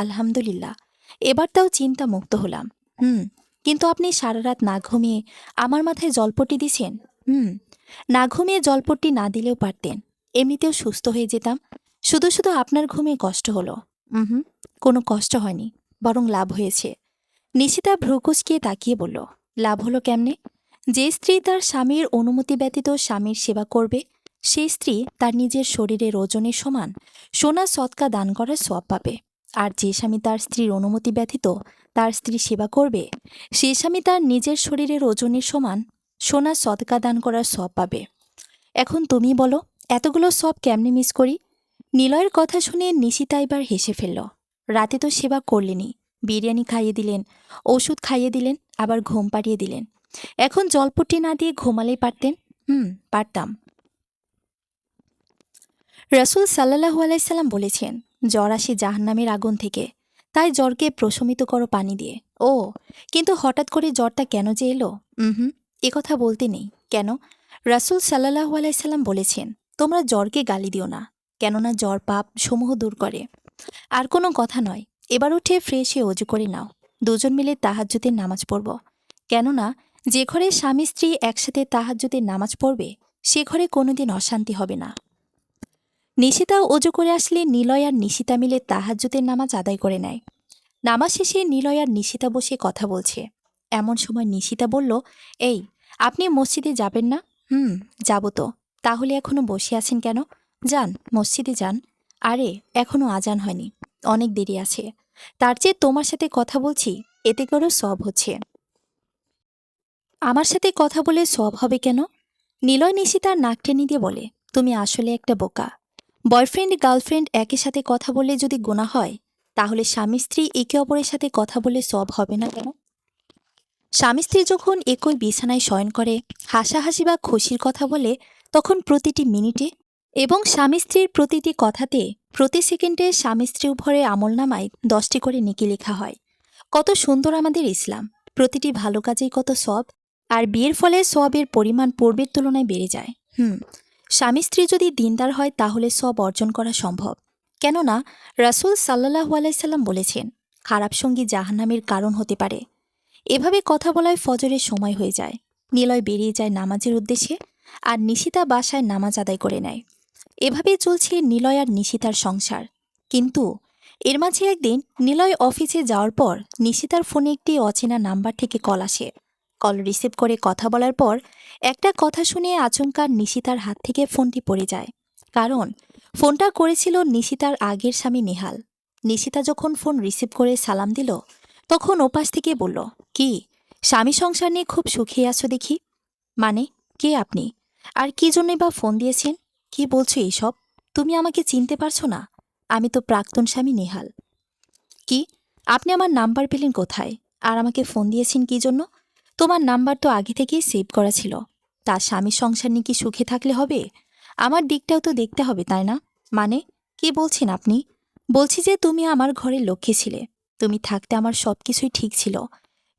আলহামদুলিল্লাহ, এবার তাও চিন্তা মুক্ত হলাম। কিন্তু আপনি সারা রাত না ঘুমিয়ে আমার মাথায় জলপট্টি দিছেন। না ঘুমিয়ে জলপট্টি না দিলেও পারতেন, এমনিতেও সুস্থ হয়ে যেতাম। শুধু শুধু আপনার ঘুমিয়ে কষ্ট হলো। কোনো কষ্ট হয়নি, বরং লাভ হয়েছে। নিশিতা ভ্রুকুচকিয়ে তাকিয়ে বলল, লাভ হলো কেমনে? যে স্ত্রী তার স্বামীর অনুমতি ব্যতীত স্বামীর সেবা করবে, সেই স্ত্রী তার নিজের শরীরের ওজনের সমান সোনা সৎকা দান করার সওয়াব পাবে। আর যে স্বামী তার স্ত্রীর অনুমতি ব্যতীত তার স্ত্রী সেবা করবে, সে স্বামী তার নিজের শরীরের ওজনের সমান সোনা সৎকা দান করার সওয়াব পাবে। এখন তুমি বলো, এতগুলো সব কেমনে মিস করি? নিলয়ের কথা শুনে নিশিতা এবার হেসে ফেলল। রাতে তো সেবা করলেনই, বিরিয়ানি খাইয়ে দিলেন, ওষুধ খাইয়ে দিলেন, আবার ঘুম পাড়িয়ে দিলেন। এখন জলপট্টি না দিয়ে ঘুমালেই পারতেন। পারতাম। রাসূল সাল্লাল্লাহু আলাইহি সাল্লাম বলেছেন, জ্বর আসে জাহান্নামের আগুন থেকে, তাই জ্বরকে প্রশমিত করো পানি দিয়ে। ও, কিন্তু হঠাৎ করে জ্বরটা কেন যে এলো? এ কথা বলতে নেই। কেন? রাসূল সাল্লাল্লাহু আলাইহি সাল্লাম বলেছেন, তোমরা জ্বরকে গালি দিও না, কেননা জ্বর পাপ সমূহ দূর করে। আর কোনো কথা নয়, এবার উঠে ফ্রেশ হয়ে অজু করে নাও, দুজন মিলে তাহাজ্জুদের নামাজ পড়ব। কেননা যে ঘরে স্বামী স্ত্রী একসাথে তাহাজ্জুদের নামাজ পড়বে, সে ঘরে কোনোদিন অশান্তি হবে না। নিশিতা অজু করে আসলে নিলয় আর নিশিতা মিলে তাহাজ্জুদের নামাজ আদায় করে নেয়। নামাজ শেষে নিলয় আর নিশিতা বসে কথা বলছে। এমন সময় নিশিতা বলল, এই, আপনি মসজিদে যাবেন না? যাব তো। তাহলে এখনো বসে আছেন কেন? যান, মসজিদে যান। আরে এখনো আজান হয়নি, অনেক দেরি আছে। তার চেয়ে তোমার সাথে কথা বলছি, এতে করেও সওয়াব হচ্ছে। আমার সাথে কথা বলে সওয়াব হবে কেন? নিলয় নিশিতার নাক টেনে দিয়ে বলে, তুমি আসলে একটা বোকা। বয়ফ্রেন্ড গার্লফ্রেন্ড একই সাথে কথা বললে যদি গুনাহ হয়, তাহলে স্বামী স্ত্রী একে অপরের সাথে কথা বলে সওয়াব হবে না কেন? স্বামী স্ত্রী যখন একই বিছানায় শয়ন করে, হাসাহাসি বা খুশির কথা বলে, তখন প্রতিটি মিনিটে এবং স্বামী স্ত্রীর প্রতিটি কথাতে প্রতি সেকেন্ডে স্বামী স্ত্রী উভয়ের আমলনামায় 10টি করে নেকি লেখা হয়। কত সুন্দর আমাদের ইসলাম! প্রতিটি ভালো কাজেই কত সওয়াব। আর বিয়ের ফলে সওয়াবের পরিমাণ পূর্বের তুলনায় বেড়ে যায়। স্বামী স্ত্রী যদি দিনদার হয় তাহলে সওয়াব অর্জন করা সম্ভব। কেননা রাসূল সাল্লাল্লাহু আলাইহি সাল্লাম বলেছেন, খারাপ সঙ্গী জাহান্নামের কারণ হতে পারে। এভাবে কথা বলায় ফজরের সময় হয়ে যায়। নিলয় বেরিয়ে যায় নামাজের উদ্দেশ্যে, আর নিশিতা বাসায় নামাজ আদায় করে নেয়। এভাবেই চলছে নিলয় আর নিশিতার সংসার। কিন্তু এর মাঝে একদিন নিলয় অফিসে যাওয়ার পর নিশিতার ফোনে একটি অচেনা নাম্বার থেকে কল আসে। কল রিসিভ করে কথা বলার পর একটা কথা শুনে আচমকা নিশিতার হাত থেকে ফোনটি পড়ে যায়। কারণ ফোনটা করেছিল নিশিতার আগের স্বামী নেহাল। নিশিতা যখন ফোন রিসিভ করে সালাম দিল, তখন ওপাশ থেকে বলল, কি স্বামী সংসার নিয়ে খুব সুখী আছো দেখি। মানে, কে আপনি? আর কি জন্যই বা ফোন দিয়েছেন? কি বলছো এইসব? তুমি আমাকে চিনতে পারছো না? আমি তো প্রাক্তন স্বামী নেহাল। কি? আপনি আমার নাম্বার পেলেন কোথায়? আর আমাকে ফোন দিয়েছেন কি জন্য? তোমার নাম্বার তো আগে থেকেই সেভ করা ছিল। তার স্বামীর সংসার নিয়ে কি সুখে থাকলে হবে? আমার দিকটাও তো দেখতে হবে, তাই না? মানে, কি বলছেন আপনি? বলছি যে তুমি আমার ঘরের লক্ষ্মী ছিলে। তুমি থাকতে আমার সবকিছুই ঠিক ছিল।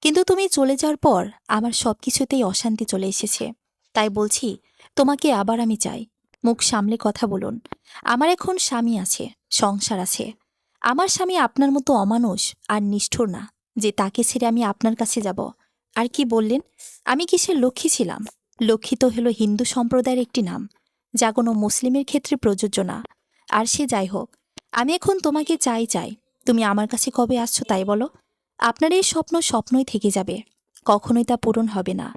কিন্তু তুমি চলে যাওয়ার পর আমার সবকিছুতেই অশান্তি চলে এসেছে। তাই বলছি, তোমাকে আবার আমি চাই। মুখ সামলে কথা বলুন। আমার এখন স্বামী আছে, সংসার আছে। আমার স্বামী আপনার মতো অমানুষ আর নিষ্ঠুর না যে তাকে ছেড়ে আমি আপনার কাছে যাব। আর কি বললেন? আমি কিসের লক্ষ্মী ছিলাম? লক্ষ্মী তো হলো হিন্দু সম্প্রদায়ের একটি নাম, যা কোনো মুসলিমের ক্ষেত্রে প্রযোজ্য না। আর সে যাই হোক, আমি এখন তোমাকে চাই। তুমি আমার কাছে কবে আসছো তাই বলো। আপনার এই স্বপ্ন স্বপ্নই থেকে যাবে, কখনোই তা পূরণ হবে না।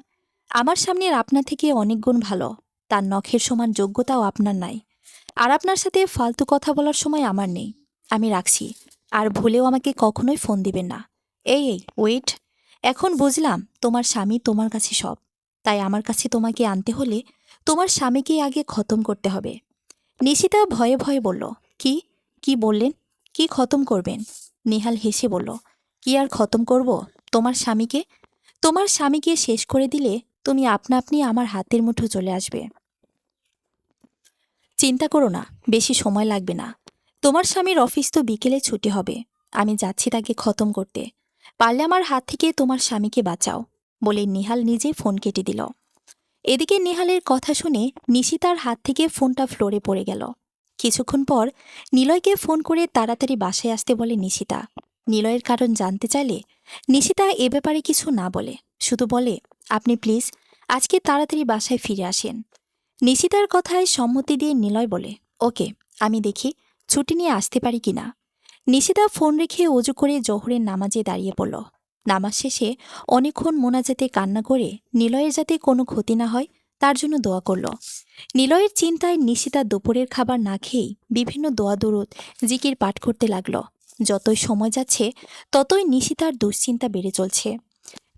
আমার সামনের আপনার থেকে অনেক গুণ ভালো, তার নখের সমান যোগ্যতাও আপনার নাই। আর আপনার সাথে ফালতু কথা বলার সময় আমার নেই। আমি রাখছি। আর ভুলেও আমাকে কখনোই ফোন দিবেন না। এই ওয়েট। এখন বুঝলাম তোমার স্বামী তোমার কাছে সব। তাই আমার কাছে তোমাকে আনতে হলে তোমার স্বামীকে আগে খতম করতে হবে। নিশিতা ভয়ে ভয়ে বলল, কি? কি বললেন? কি খতম করবেন? নেহাল হেসে বলল, কি আর খতম করব? তোমার স্বামীকে। তোমার স্বামীকে শেষ করে দিলে তুমি আপনা আপনি আমার হাতের মুঠো চলে আসবে। চিন্তা করো না, বেশি সময় লাগবে না। তোমার স্বামীর অফিস তো বিকেলে ছুটি হবে। আমি যাচ্ছি তাকে খতম করতে। পারলে আমার হাত থেকে তোমার স্বামীকে বাঁচাও। বলে নিহাল নিজে ফোন কেটে দিল। এদিকে নিহালের কথা শুনে নিশিতার হাত থেকে ফোনটা ফ্লোরে পড়ে গেল। কিছুক্ষণ পর নিলয়কে ফোন করে তাড়াতাড়ি বাসায় আসতে বলে নিশিতা। নিলয়ের কারণ জানতে চাইলে নিশিতা এ ব্যাপারে কিছু না বলে, শুধু বলে, আপনি প্লিজ আজকে তাড়াতাড়ি বাসায় ফিরে আসেন। নিশিতার কথায় সম্মতি দিয়ে নিলয় বলে, ওকে, আমি দেখি ছুটি নিয়ে আসতে পারি কিনা। নিশিতা ফোন রেখে অজু করে জোহরের নামাজে দাঁড়িয়ে পড়ল। নামাজ শেষে অনেকক্ষণ মোনাজাতে কান্না করে নিলয়ের যাতে কোনো ক্ষতি না হয় তার জন্য দোয়া করল। নিলয়ের চিন্তায় নিশিতা দুপুরের খাবার না খেয়েই বিভিন্ন দোয়া দরুদ জিকির পাঠ করতে লাগল। যতই সময় যাচ্ছে ততই নিশিতার দুশ্চিন্তা বেড়ে চলছে।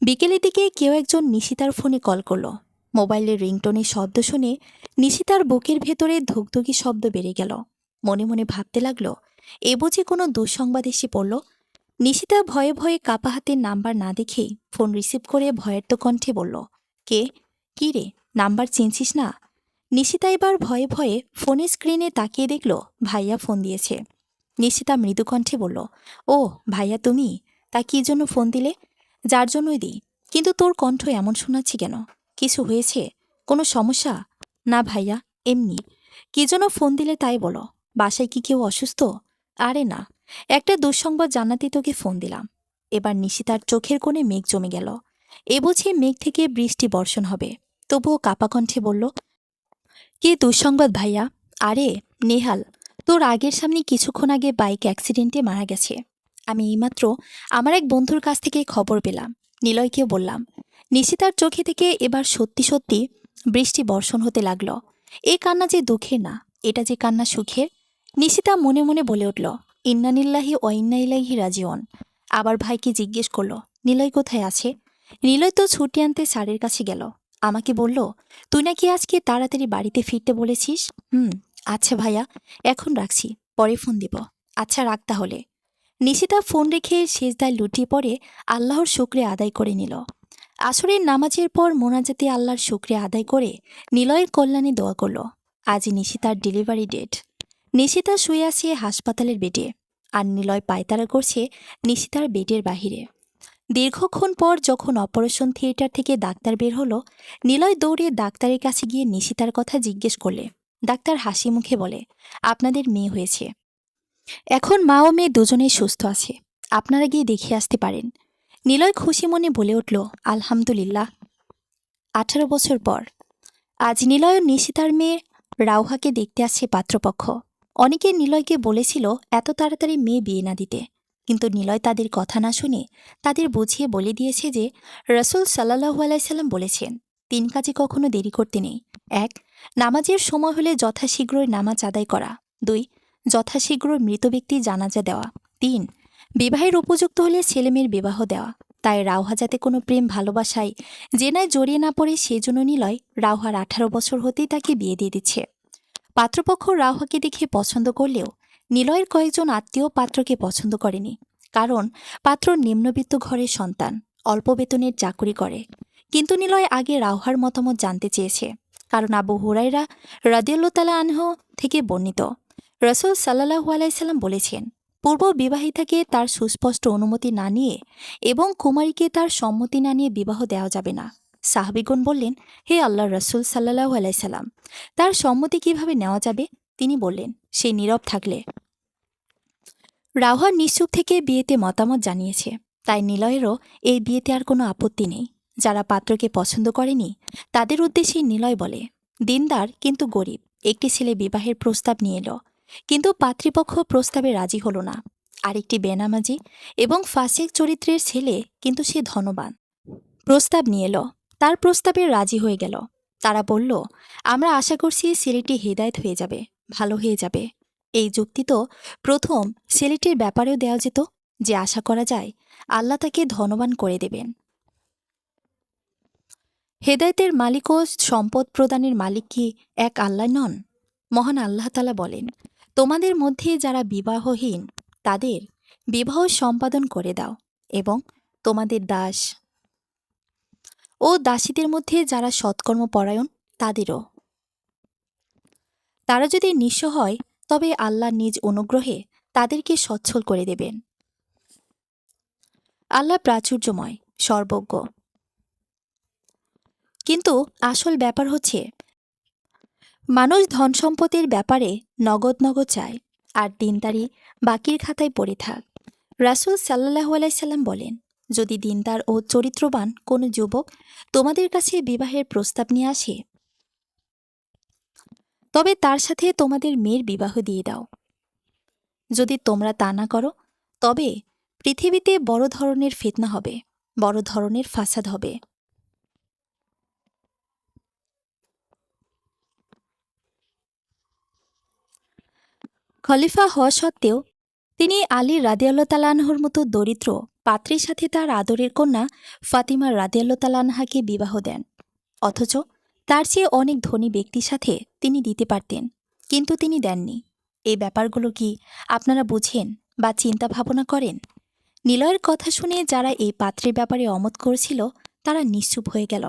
বিকেলের দিকে কেউ একজন নিশিতার ফোনে কল করল। মোবাইলের রিংটোনের শব্দ শুনে নিশিতার বুকের ভেতরে ধুকধুকি শব্দ বেড়ে গেল। মনে মনে ভাবতে লাগল, এ বুঝি কোনো দুঃসংবাদ এসে পড়ল। নিশিতা ভয়ে ভয়ে কাপা হাতের নাম্বার না দেখেই ফোন রিসিভ করে ভয়ের কণ্ঠে বলল, কে? কি রে, নাম্বার চিনছিস না? নিশিতা এবার ভয়ে ভয়ে ফোনের স্ক্রিনে তাকিয়ে দেখল ভাইয়া ফোন দিয়েছে। নিশিতা মৃদু কণ্ঠে বলল, ও ভাইয়া তুমি? তা কি জন্য ফোন দিলে? যার জন্যই দিই। কিন্তু তোর কণ্ঠ এমন শোনাচ্ছি কেন? কিছু হয়েছে? কোনো সমস্যা? না ভাইয়া, এমনি। কি জন্য ফোন দিলে তাই বলো। বাসায় কি কেউ অসুস্থ? আরে না, একটা দুঃসংবাদ জানাতেই তোকে ফোন দিলাম। এবার নিশিতার চোখের কোণে মেঘ জমে গেল। এ বুঝি মেঘ থেকে বৃষ্টি বর্ষণ হবে। তবুও কাপা কণ্ঠে বলল, কি দুঃসংবাদ ভাইয়া? আরে নেহাল, তোর আগের সামনে কিছুক্ষণ আগে বাইক অ্যাক্সিডেন্টে মারা গেছে। আমি এইমাত্র আমার এক বন্ধুর কাছ থেকে খবর পেলাম। নিলয়কেও বললাম। নিশিতার চোখে থেকে এবার সত্যি সত্যি বৃষ্টি বর্ষণ হতে লাগল। এই কান্না যে দুঃখের না, এটা যে কান্না সুখের। নিশিতা মনে মনে বলে উঠল, ইন্নানিল্লাহি ও ইন্না ইলাইহি রাজিউন। আবার ভাইকে জিজ্ঞেস করল, নিলয় কোথায় আছে? নিলয় তো ছুটি আনতে স্যারের কাছে গেল। আমাকে বলল, তুই নাকি আজকে তাড়াতাড়ি বাড়িতে ফিরতে বলেছিস। আচ্ছা ভাইয়া, এখন রাখছি, পরে ফোন দিব। আচ্ছা রাখ তাহলে। নিশিতা ফোন রেখে সেজদায় লুটিয়ে পড়ে আল্লাহর শুকরিয়া আদায় করে নিল। আসরের নামাজের পর মোনাজাতে আল্লাহর শুকরিয়া আদায় করে নিলয়ের কল্যাণে দোয়া করল। আজ নিশিতার ডেলিভারি ডেট। নিশিতা শুয়ে আছে হাসপাতালের বেডে, আর নিলয় পায়তারা করছে নিশিতার বেডের বাহিরে। দীর্ঘক্ষণ পর যখন অপারেশন থিয়েটার থেকে ডাক্তার বের হলো, নিলয় দৌড়ে ডাক্তারের কাছে গিয়ে নিশিতার কথা জিজ্ঞেস করলে। ডাক্তার হাসি মুখে বলে, আপনাদের মেয়ে হয়েছে। এখন মা ও মেয়ে দুজনেই সুস্থ আছে, আপনারা গিয়ে দেখে আসতে পারেন। নিলয় খুশি মনে বলে উঠল, আলহামদুলিল্লাহ। 18 বছর পর আজ নিলয় ও নিশিতার মেয়ে রাউহাকে দেখতে আসছে পাত্রপক্ষ। অনেকে নিলয়কে বলেছিল এত তাড়াতাড়ি মেয়ে বিয়ে না দিতে, কিন্তু নিলয় তাদের কথা না শুনে তাদের বুঝিয়ে বলে দিয়েছে যে রাসূল সাল্লাল্লাহু আলাইহি সাল্লাম বলেছেন 3 কাজে কখনো দেরি করতে নেই। 1. নামাজের সময় হলে যথাশীঘ্রই নামাজ আদায় করা। 2. যথাশীঘ্রই মৃত ব্যক্তির জানাজা দেওয়া। 3. বিবাহের উপযুক্ত হলে ছেলেমেয়ের বিবাহ দেওয়া। তাই রাউহা যাতে কোনো প্রেম ভালোবাসায় জেনায় জড়িয়ে না পড়ে সেজন্য নিলয় রাউহার 18 বছর হতেই তাকে বিয়ে দিয়ে দিচ্ছে। পাত্রপক্ষ রাউহাকে দেখে পছন্দ করলেও নিলয়ের কয়েকজন আত্মীয় পাত্রকে পছন্দ করেনি, কারণ পাত্র নিম্নবিত্ত ঘরের সন্তান, অল্প বেতনের চাকুরি করে। কিন্তু নিলয় আগে রাউহার মতামত জানতে চেয়েছে, কারণ আবু হুরায়রা রাদিয়াল্লাহু তাআলা আনহু থেকে বর্ণিত, রাসূল সাল্লাল্লাহু আলাইহি সাল্লাম বলেছেন, পূর্ব বিবাহিতাকে তার সুস্পষ্ট অনুমতি না নিয়ে এবং কুমারীকে তার সম্মতি না নিয়ে বিবাহ দেওয়া যাবে না। সাহাবীগণ বললেন, হে আল্লাহর রাসূল সাল্লাল্লাহু আলাইহি সাল্লাম, তার সম্মতি কিভাবে নেওয়া যাবে? তিনি বললেন, সে নীরব থাকলে। রাউহা নিশ্চুপ থেকে বিয়েতে মতামত জানিয়েছে, তাই নিলয়েরও এই বিয়েতে আর কোনো আপত্তি নেই। যারা পাত্রকে পছন্দ করেনি তাদের উদ্দেশ্যে নিলয় বলে, দিনদার কিন্তু গরিব একটি ছেলে বিবাহের প্রস্তাব নিয়ে এলো, কিন্তু পাত্রীপক্ষ প্রস্তাবে রাজি হলো না। আরেকটি বেনামাজি এবং ফাসিক চরিত্রের ছেলে, কিন্তু সে ধনবান, প্রস্তাব নিয়ে এলো, তার প্রস্তাবে রাজি হয়ে গেল। তারা বলল, আমরা আশা করছি ছেলেটি হেদায়েত হয়ে যাবে, ভালো হয়ে যাবে। এই যুক্তি তো প্রথম ছেলেটির ব্যাপারেও দেওয়া যেত, যে আশা করা যায় আল্লাহ তাকে ধনবান করে দেবেন। হেদায়েতের মালিক ও সম্পদ প্রদানের মালিক কি এক আল্লাহ নন? মহান আল্লাহ তাআলা বলেন, তোমাদের মধ্যে যারা বিবাহহীন তাদের বিবাহ সম্পাদন করে দাও, এবং তোমাদের দাস ও দাসীদের মধ্যে যারা সৎকর্মপরায়ণ তাদেরও। তারা যদি নিঃস্ব হয় তবে আল্লাহ নিজ অনুগ্রহে তাদেরকে সচ্ছল করে দেবেন। আল্লাহ প্রাচুর্যময়, সর্বজ্ঞ। কিন্তু আসল ব্যাপার হচ্ছে, মানুষ ধন সম্পদের ব্যাপারে নগদ নগদ চায়, আর দিনদারি বাকির খাতায় পড়ে থাক। রাসূল সাল্লাল্লাহু আলাইহি সাল্লাম বলেন, যদি দিনদার ও চরিত্রবান কোনো যুবক তোমাদের কাছে বিবাহের প্রস্তাব নিয়ে আসে, তবে তার সাথে তোমাদের মেয়ের বিবাহ দিয়ে দাও। যদি তোমরা তা না করো, তবে পৃথিবীতে বড় ধরনের ফিতনা হবে, বড় ধরনের ফাসাদ হবে। খলিফা হওয়া সত্ত্বেও তিনি আলী রাদিয়াল্লাহু তাআলা আনহুর মতো দরিদ্র পাত্রীর সাথে তার আদরের কন্যা ফাতিমা রাদিয়াল্লাহু তাআলা আনহাকে বিবাহ দেন। অথচ তার চেয়ে অনেক ধনী ব্যক্তির সাথে তিনি দিতে পারতেন, কিন্তু তিনি দেননি। এই ব্যাপারগুলো কি আপনারা বুঝেন বা চিন্তা ভাবনা করেন? নিলয়ের কথা শুনে যারা এই পাত্রের ব্যাপারে অমত করেছিল তারা নিশ্চুপ হয়ে গেল।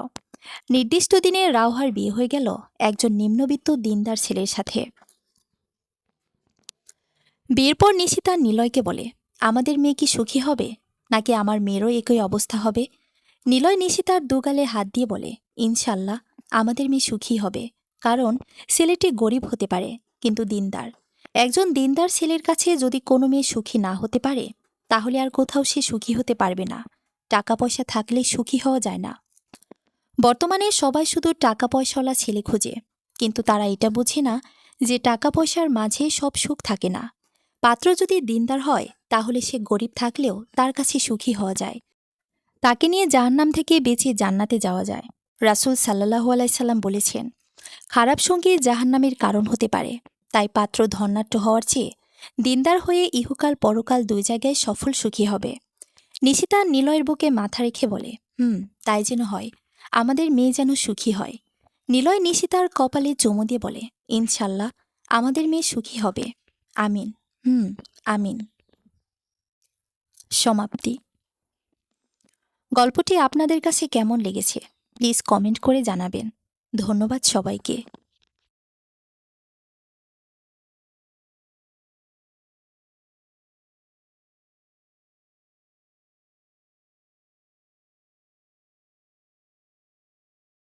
নির্দিষ্ট দিনে রাউহার বিয়ে হয়ে গেল একজন নিম্নবিত্ত দিনদার ছেলের সাথে। বিয়ের পর নিশিতা নিলয়কে বলে, আমাদের মেয়ে কি সুখী হবে, নাকি আমার মেয়েরও একই অবস্থা হবে? নিলয় নিশিতার দুগালে হাত দিয়ে বলে, ইনশাল্লাহ আমাদের মেয়ে সুখী হবে, কারণ ছেলেটি গরিব হতে পারে কিন্তু দিনদার। একজন দিনদার ছেলের কাছে যদি কোনো মেয়ে সুখী না হতে পারে, তাহলে আর কোথাও সে সুখী হতে পারবে না। টাকা পয়সা থাকলে সুখী হওয়া যায় না। বর্তমানে সবাই শুধু টাকা পয়সাওয়ালা ছেলে খোঁজে, কিন্তু তারা এটা বোঝে না যে টাকা পয়সার মাঝে সব সুখ থাকে না। পাত্র যদি দিনদার হয় তাহলে সে গরিব থাকলেও তার কাছে সুখী হওয়া যায়, তাকে নিয়ে জাহান্নাম থেকে বেঁচে জান্নাতে যাওয়া যায়। রাসূল সাল্লাল্লাহু আলাইহি সাল্লাম বলেছেন, খারাপ সঙ্গী জাহান্নামের কারণ হতে পারে। তাই পাত্র ধনাঢ্য হওয়ার চেয়ে দিনদার হয়ে ইহকাল পরকাল দুই জায়গায় সফল সুখী হবে। নিশিতা নিলয়ের বুকে মাথা রেখে বলে, তাই যেন হয়, আমাদের মেয়ে যেন সুখী হয়। নিলয় নিশিতার কপালে চুমু দিয়ে বলে, ইনশাল্লাহ আমাদের মেয়ে সুখী হবে, আমিন। আমিন। সমাপ্তি। গল্পটি আপনাদের কাছে কেমন লেগেছে প্লিজ কমেন্ট করে জানাবেন। ধন্যবাদ সবাইকে।